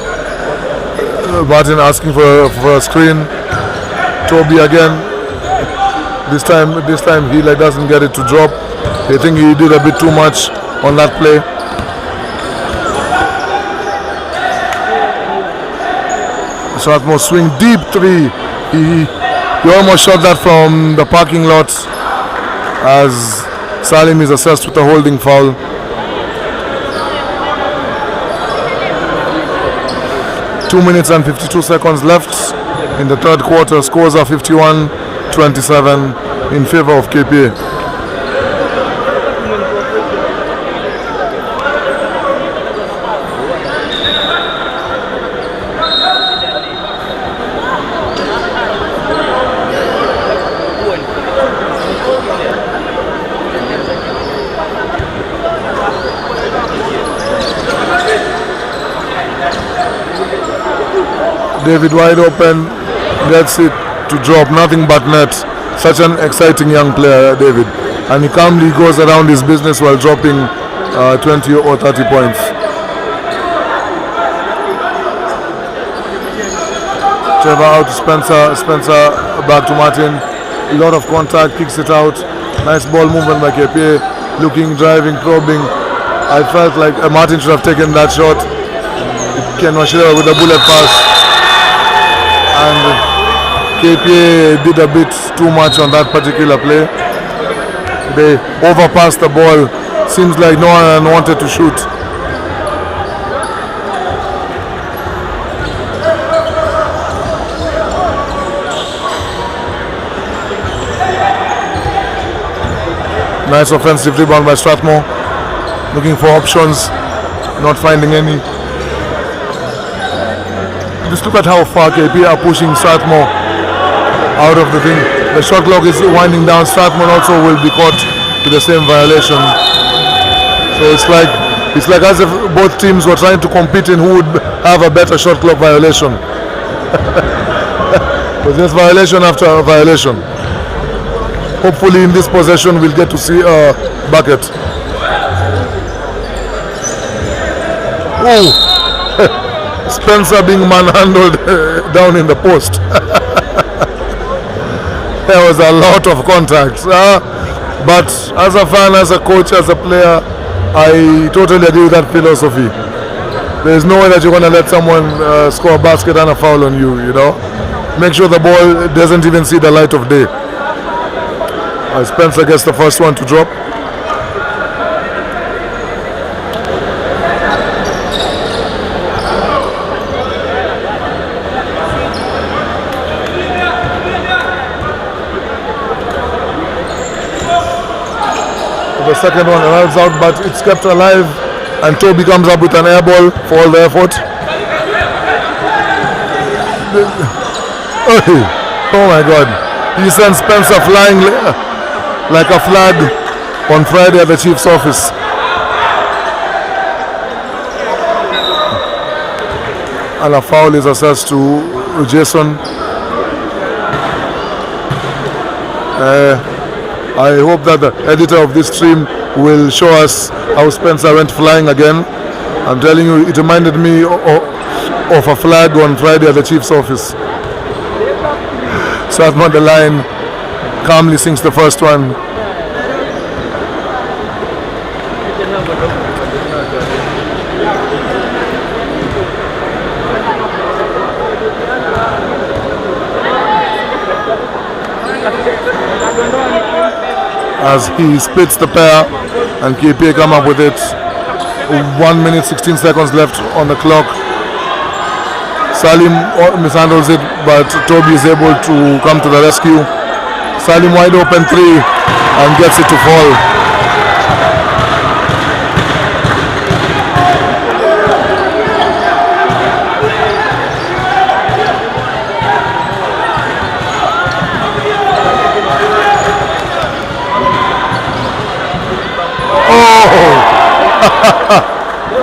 Martin asking for a screen. Toby again. This time he doesn't get it to drop. I think he did a bit too much on that play. Strathmore swing deep three. He almost shot that from the parking lot as Salim is assessed with a holding foul. Two minutes and 52 seconds left in the third quarter. Scores are 51-27 in favor of KPA. David wide open, gets it to drop, nothing but net. Such an exciting young player, David. And he calmly goes around his business while dropping 20 or 30 points. Trevor out to Spencer, Spencer back to Martin. A lot of contact, kicks it out. Nice ball movement by KPA. Looking, driving, probing. I felt like Martin should have taken that shot. Ken Washira with a bullet pass. And KPA did a bit too much on that particular play. They overpassed the ball. Seems like no one wanted to shoot. Nice offensive rebound by Strathmore. Looking for options, not finding any. Just look at how far KP are pushing Strathmore out of the thing. The shot clock is winding down. Strathmore also will be caught with the same violation. So it's like as if both teams were trying to compete in who would have a better shot clock violation. But just violation after violation. Hopefully in this possession we'll get to see a bucket. Oh! Spencer being manhandled down in the post. There was a lot of contact. But as a fan, as a coach, as a player, I totally agree with that philosophy. There is no way that you're going to let someone score a basket and a foul on you, you know. Make sure the ball doesn't even see the light of day. Spencer gets the first one to drop. The second one arrives out, but it's kept alive, and Toby comes up with an air ball for all the effort. Oh my God, he sends Spencer flying like a flag on Friday at the Chief's office. And a foul is assessed to Jason. I hope that the editor of this stream will show us how Spencer went flying again. I'm telling you, it reminded me of a flag on Friday at the Chief's office. Strathmore the line calmly sinks the first one. As he splits the pair and Kpa come up with it. 1 minute 16 seconds left on the clock. Salim mishandles it, but Toby is able to come to the rescue. Salim wide open three and gets it to fall.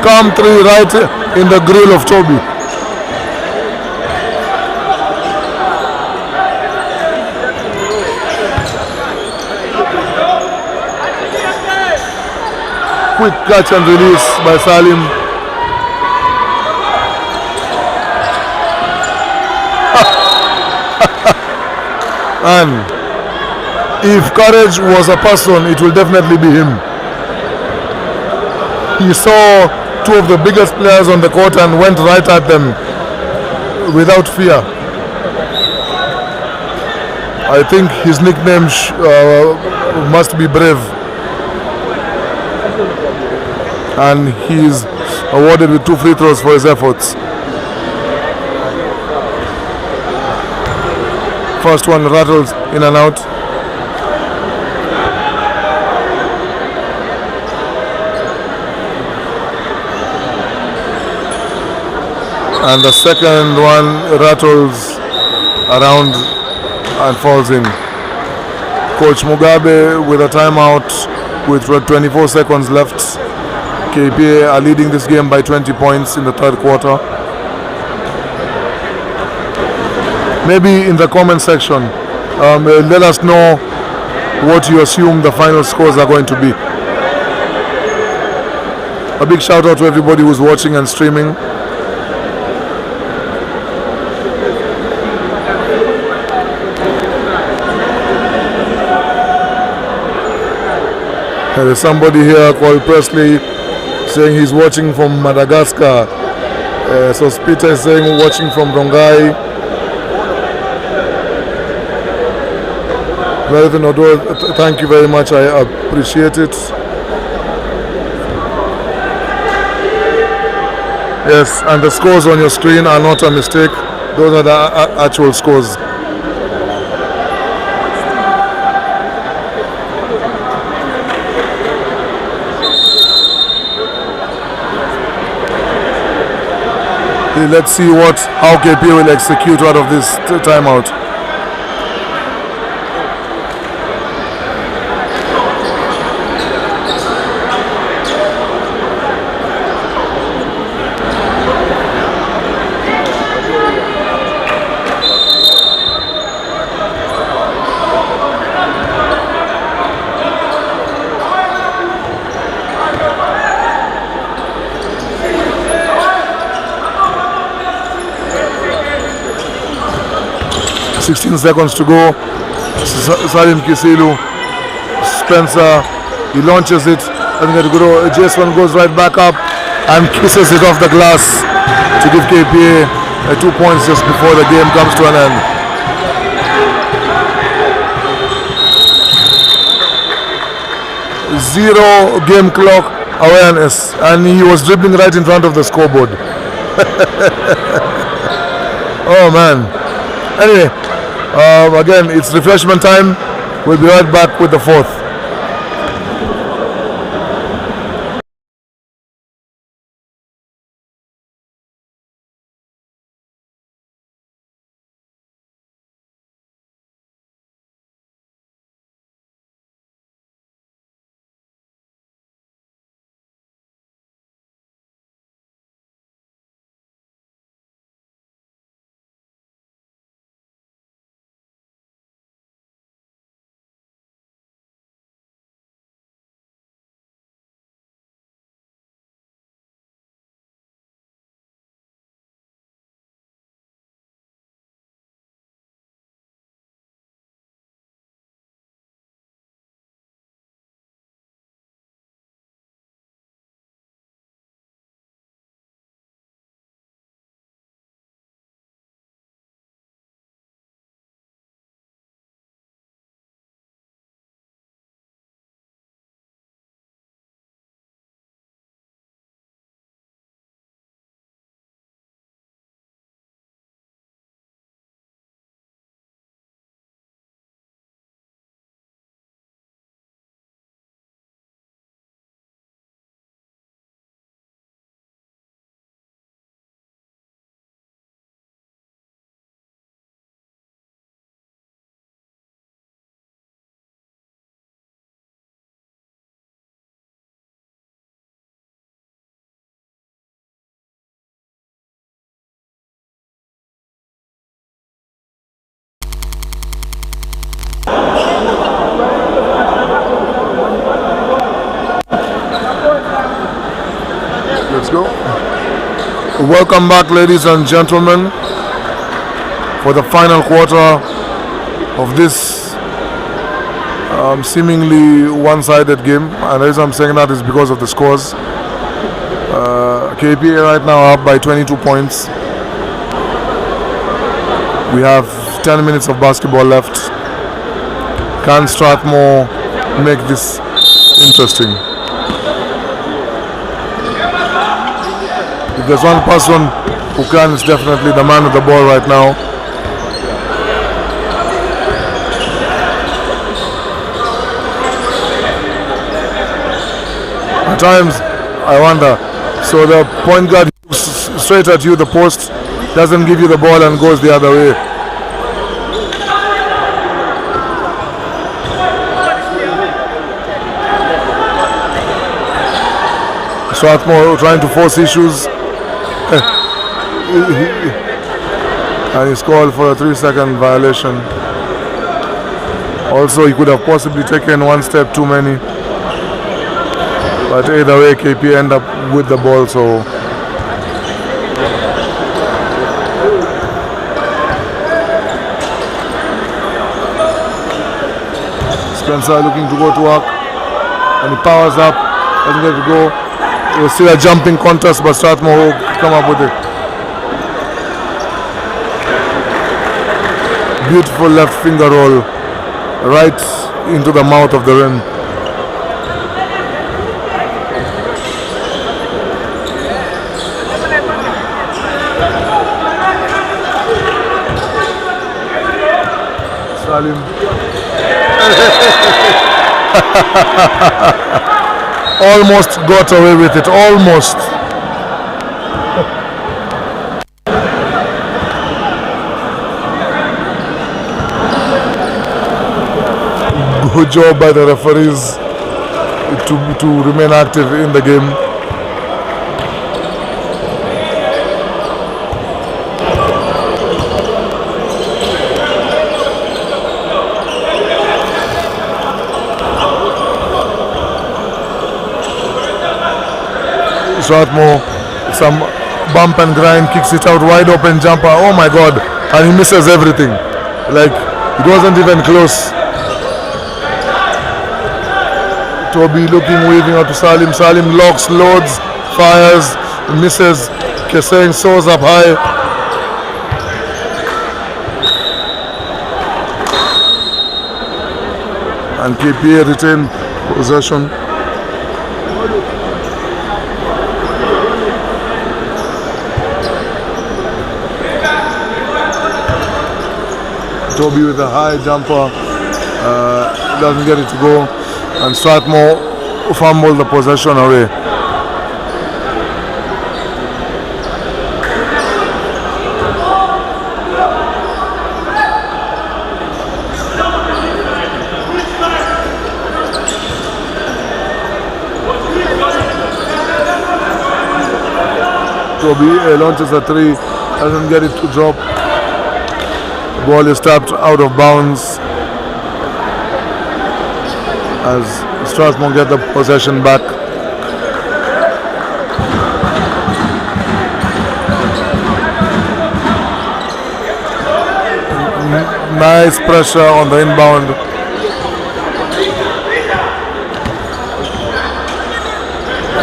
Come three right in the grill of Toby. Quick catch and release by Salim. And if courage was a person, it will definitely be him. He saw two of the biggest players on the court and went right at them without fear. I think his nickname must be Brave. And he's awarded with 2 free throws for his efforts. First one rattles in and out. And the second one rattles around and falls in. Coach Mugabe with a timeout with 24 seconds left. Kpa are leading this game by 20 points in the third quarter. Maybe in the comment section, let us know what you assume the final scores are going to be. A big shout out to everybody who's watching and streaming. There is somebody here called Presley saying he's watching from Madagascar. So Peter is saying watching from Rongai. Melvin Odo, thank you very much. I appreciate it. Yes, and the scores on your screen are not a mistake. Those are the actual scores. Let's see how Kpa will execute out of this timeout. .16 seconds to go. Salim Kisilu, Spencer, he launches it I think JS1 goes right back up and kisses it off the glass to give KPA 2 points just before the game comes to an end. Zero game clock awareness, and he was dribbling right in front of the scoreboard. Oh man. Anyway, again, it's refreshment time. We'll be right back with the fourth. Let's go. Welcome back, ladies and gentlemen, for the final quarter of this seemingly one-sided game. And the reason I'm saying that is because of the scores. KPA right now up by 22 points. We have 10 minutes of basketball left. Can Strathmore make this interesting? If there's one person who can, it's definitely the man with the ball right now. At times, I wonder, so the point guard straight at you, the post, doesn't give you the ball and goes the other way. Strathmore trying to force issues. And he's called for a 3-second violation. Also, he could have possibly taken one step too many. But either way, KP end up with the ball, so Spencer looking to go to work, and he powers up, doesn't get to go. It was still a jumping contest, but Strathmore will come up with it. Beautiful left finger roll right into the mouth of the rim. Salim. Almost got away with it, almost. Good job by the referees to remain active in the game. Strathmore, some bump and grind, kicks it out, wide open jumper, oh my god, and he misses everything. Like, it wasn't even close Toby looking, waving out to Salim. Salim locks, loads, fires, misses. Keseng soars up high. And KPA retain possession. Toby with a high jumper, doesn't get it to go, and Strathmore fumbled the possession away. Toby launches a three, doesn't get it to drop. Ball is tapped out of bounds as Strathmore get the possession back. Nice pressure on the inbound.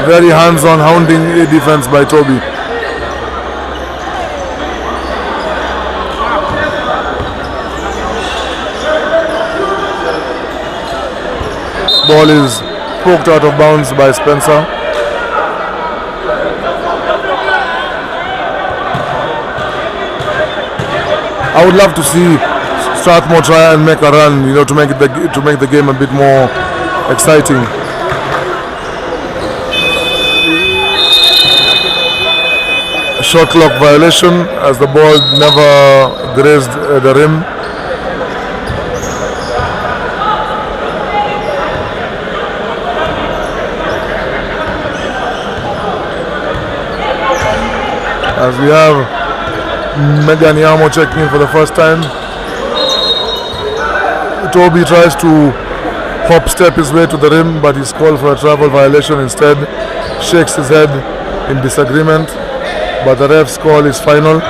Very hands-on, hounding a defense by Toby. Ball is poked out of bounds by Spencer. I would love to see Strathmore try and make a run, to make the game a bit more exciting. Shot clock violation as the ball never grazed the rim. As we have Meganiamo checking in for the first time. Toby tries to hop step his way to the rim, but he's called for a travel violation instead. Shakes his head in disagreement, but the ref's call is final.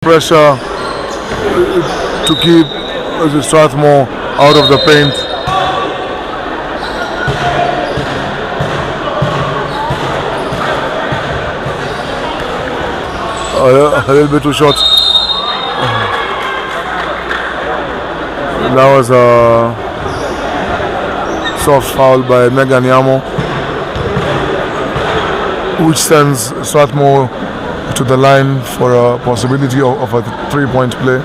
Pressure to keep Strathmore out of the paint. A little bit too short. That was a soft foul by Meganiamo, which sends Strathmore to the line for a possibility of a 3-point play.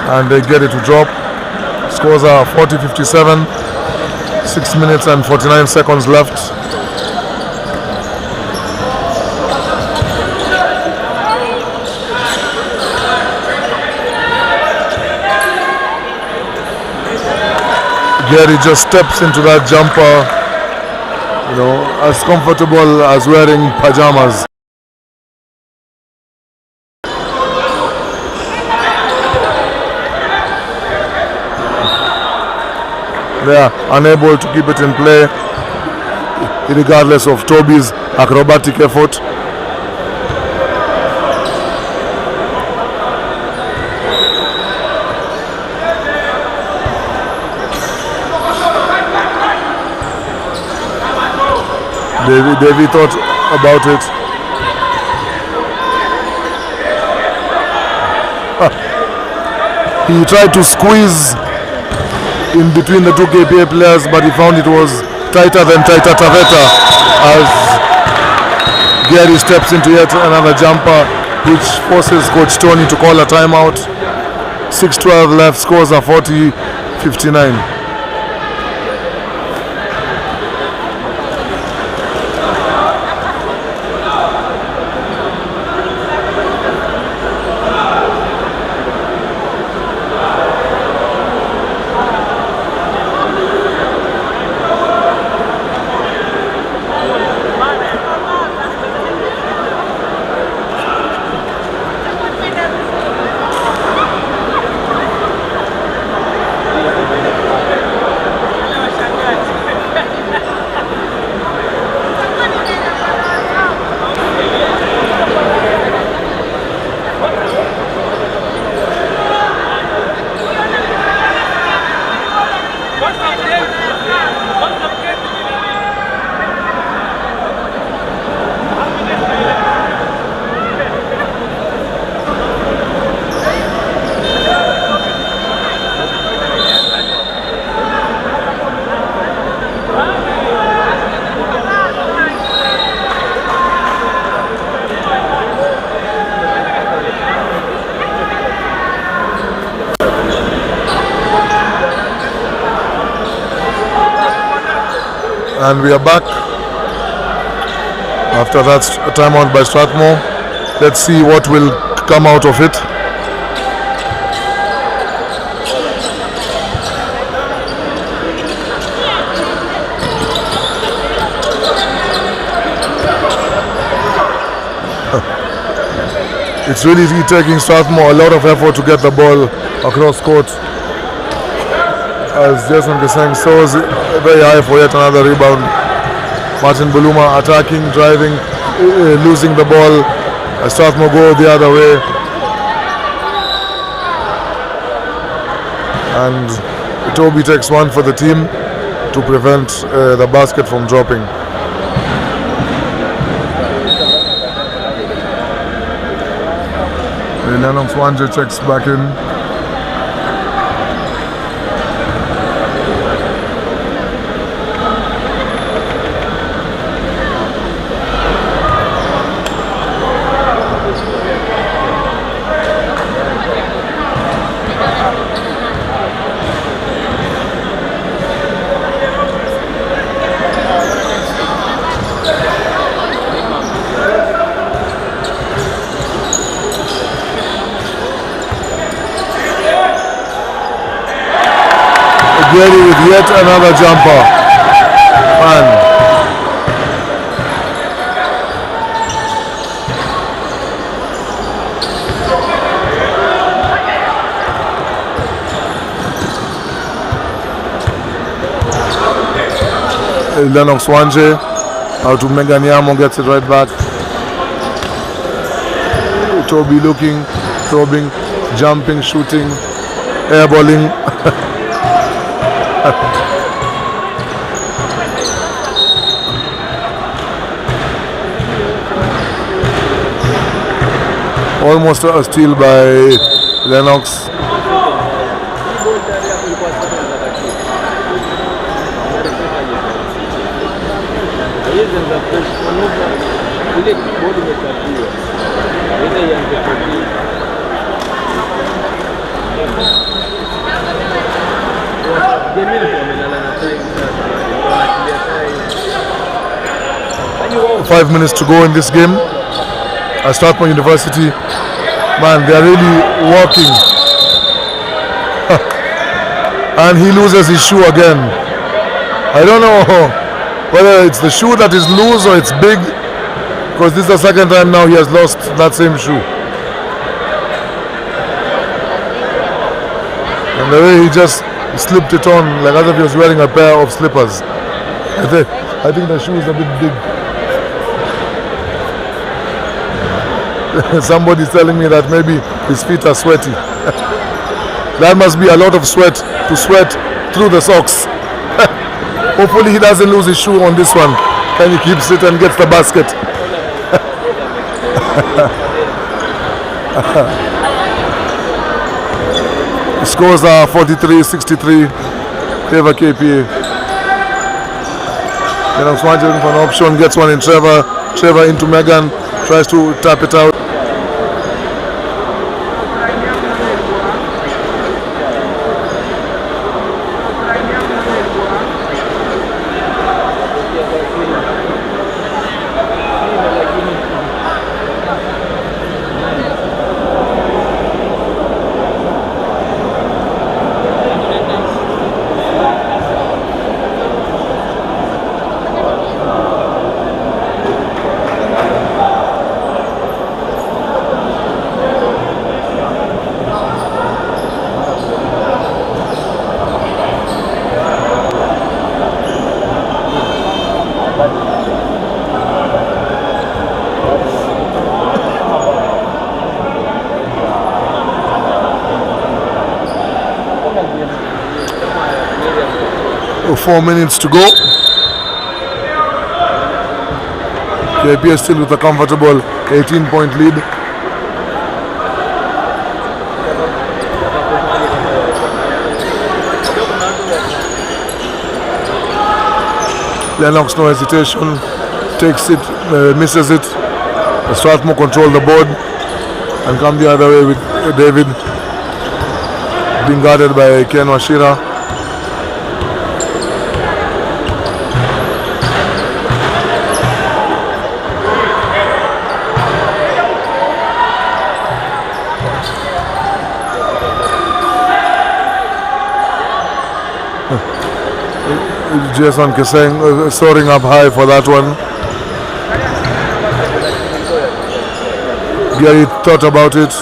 And they get it to drop. Scores are 40-57, 6 minutes and 49 seconds left. Gary just steps into that jumper, as comfortable as wearing pajamas. They are unable to keep it in play, regardless of Toby's acrobatic effort. Davey thought about it. He tried to squeeze in between the two KPA players, but he found it was tighter than tighter Taveta as Gary steps into yet another jumper, which forces Coach Tony to call a timeout. 6:12 left, scores are 40-59. And we are back after that timeout by Strathmore. Let's see what will come out of it. It's really taking Strathmore a lot of effort to get the ball across court. As Jason was saying, so is very high for yet another rebound. Martin Buluma attacking, driving, losing the ball. Strathmore go the other way. And Toby takes one for the team to prevent the basket from dropping. Lennox Wanje checks back in. Ready with yet another jumper. Man. Lennox Wanje out to Meganyamo, gets it right back. Toby looking, probing, jumping, shooting, airballing. Almost a steal by Lennox. Five minutes to go in this game. At Strathmore University, man, they are really working. And he loses his shoe again. I don't know whether it's the shoe that is loose or it's big, because this is the second time now he has lost that same shoe. And the way he just slipped it on, like as if he was wearing a pair of slippers. I think the shoe is a bit big. Somebody's telling me that maybe his feet are sweaty. That must be a lot of sweat to sweat through the socks. Hopefully he doesn't lose his shoe on this one. And he keeps it and gets the basket. The scores are 43-63 favor KPA. Lennox Wanje looking for an option, gets one in Trevor. Trevor into Megan, tries to tap it out. So 4 minutes to go. KPA still with a comfortable 18-point lead. Lennox, no hesitation, takes it, misses it. Strathmore control the board and come the other way with David being guarded by Ken Washira. Jason Keseng soaring up high for that one. Gary thought about it.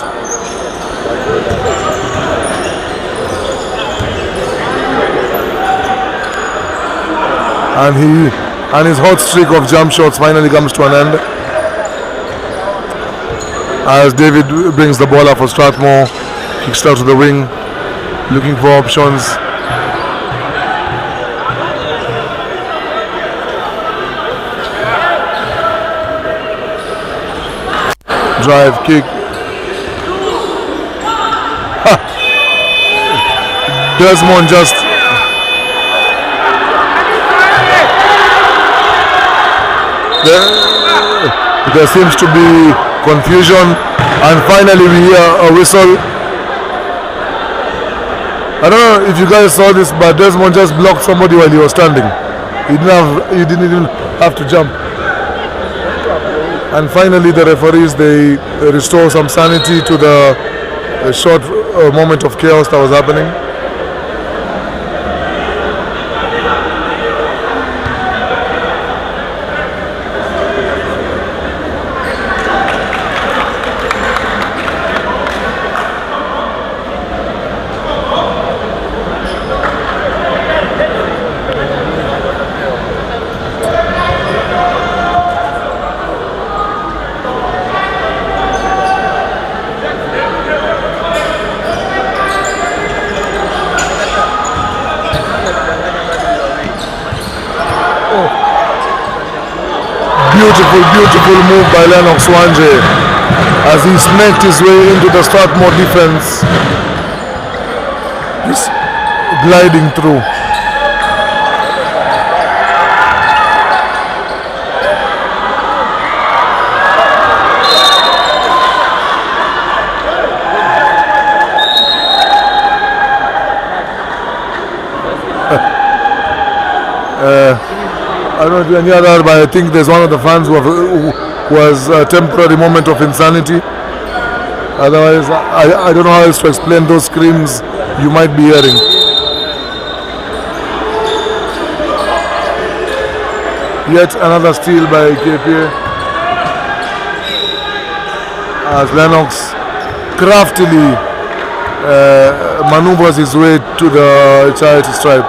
And his hot streak of jump shots finally comes to an end. As David brings the ball up for Strathmore, kicks out to the wing, looking for options. Drive, kick. Desmond just there seems to be confusion, and finally we hear a whistle. I don't know if you guys saw this, but Desmond just blocked somebody while he was standing. He didn't even have to jump. And finally the referees, they restore some sanity to the short moment of chaos that was happening. Beautiful move by Lennox Wanje as he snaked his way into the Strathmore defense. He's gliding through. I don't know if you're near that, but I think there's one of the fans who was a temporary moment of insanity. Otherwise, I don't know how else to explain those screams you might be hearing. Yet another steal by Kpa as Lennox craftily maneuvers his way to the charity stripe.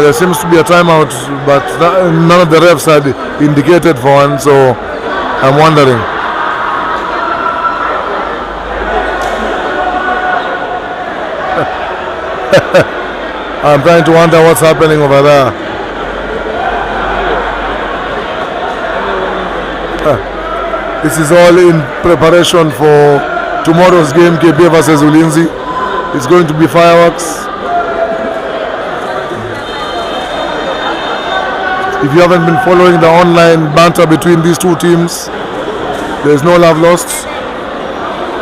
There seems to be a timeout, but none of the refs had indicated for one, so I'm wondering. I'm trying to wonder what's happening over there. This is all in preparation for tomorrow's game, Kpa versus Ulinzi. It's going to be fireworks. If you haven't been following the online banter between these two teams, there's no love lost.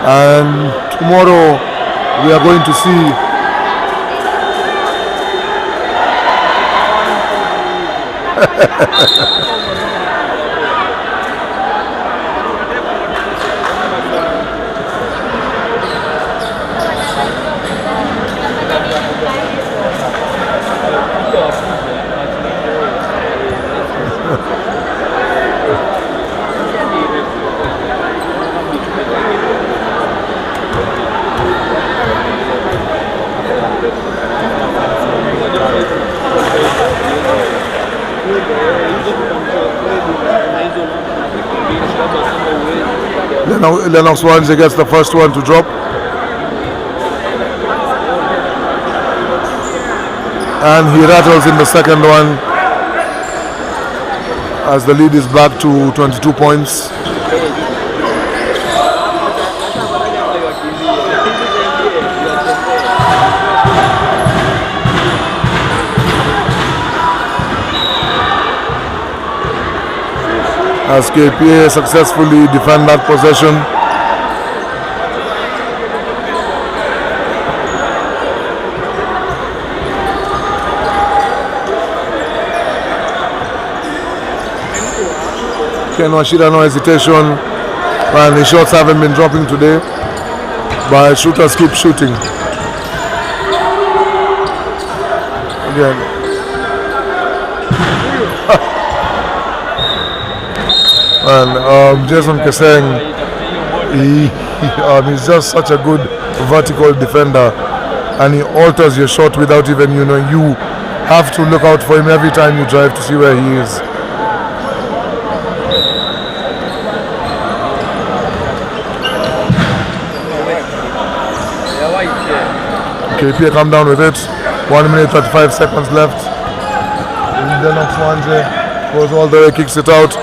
And tomorrow we are going to see Lennox Wanje gets the first one to drop. And he rattles in the second one as the lead is back to 22 points. As Kpa successfully defend that possession. Ken Washira, no hesitation. And the shots haven't been dropping today, but shooters keep shooting. Again. And Jason Keseng, he's just such a good vertical defender, and he alters your shot without even, you have to look out for him every time you drive to see where he is. KPA come down with it. 1 minute 35 seconds left. Lennox Wanje goes all the way, kicks it out.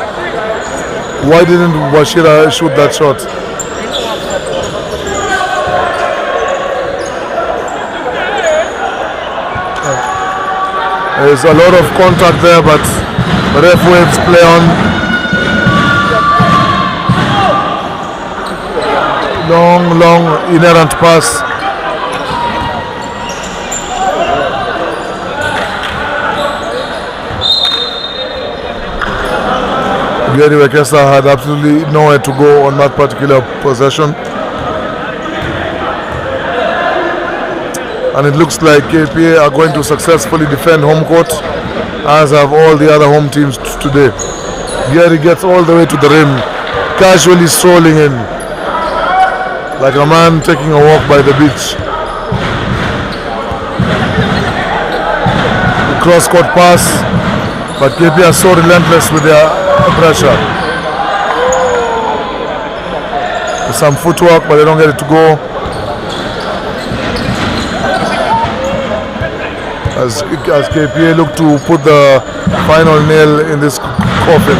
Why didn't Washira shoot that shot? There's a lot of contact there, but the ref waves play on. Long inerrant pass. Gary Wekesa had absolutely nowhere to go on that particular possession. And it looks like KPA are going to successfully defend home court, as have all the other home teams today. Gary gets all the way to the rim, casually strolling in, like a man taking a walk by the beach. The cross-court pass, but KPA are so relentless with their pressure. There's some footwork, but they don't get it to go. As KPA look to put the final nail in this coffin.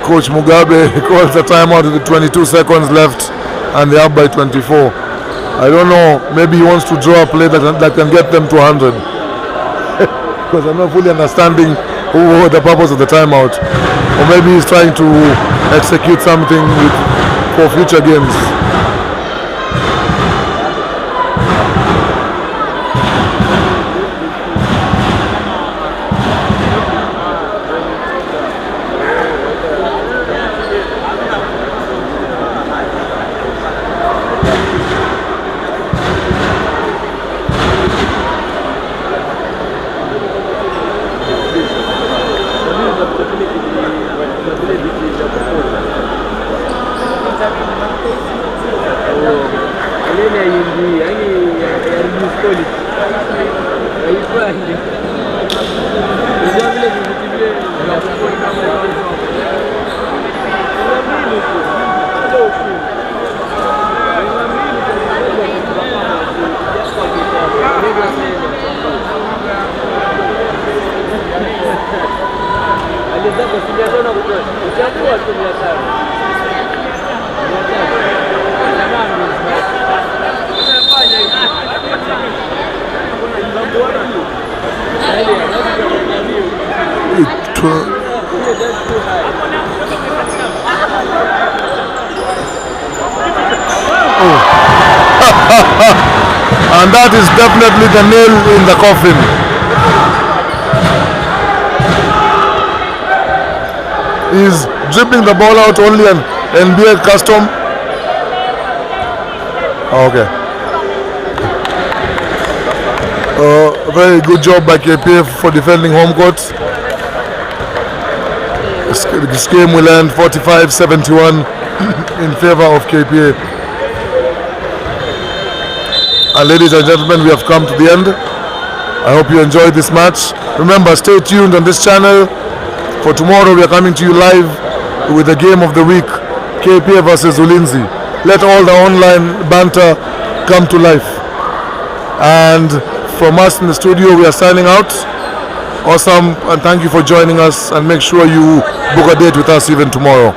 Coach Mugabe calls the timeout with 22 seconds left and they're up by 24. I don't know, maybe he wants to draw a play that can get them to 100. Because I'm not fully understanding the purpose of the timeout. Or maybe he's trying to execute something for future games. And that is definitely the nail in the coffin. He's dribbling the ball out only an NBA custom. Okay. Very good job by KPA for defending home court. This game will end 45-71 in favor of KPA. And ladies and gentlemen, we have come to the end. I hope you enjoyed this match. Remember, stay tuned on this channel. For tomorrow, we are coming to you live with the game of the week, Kpa versus Ulinzi. Let all the online banter come to life. And from us in the studio, we are signing out. Awesome, and thank you for joining us. And make sure you book a date with us even tomorrow.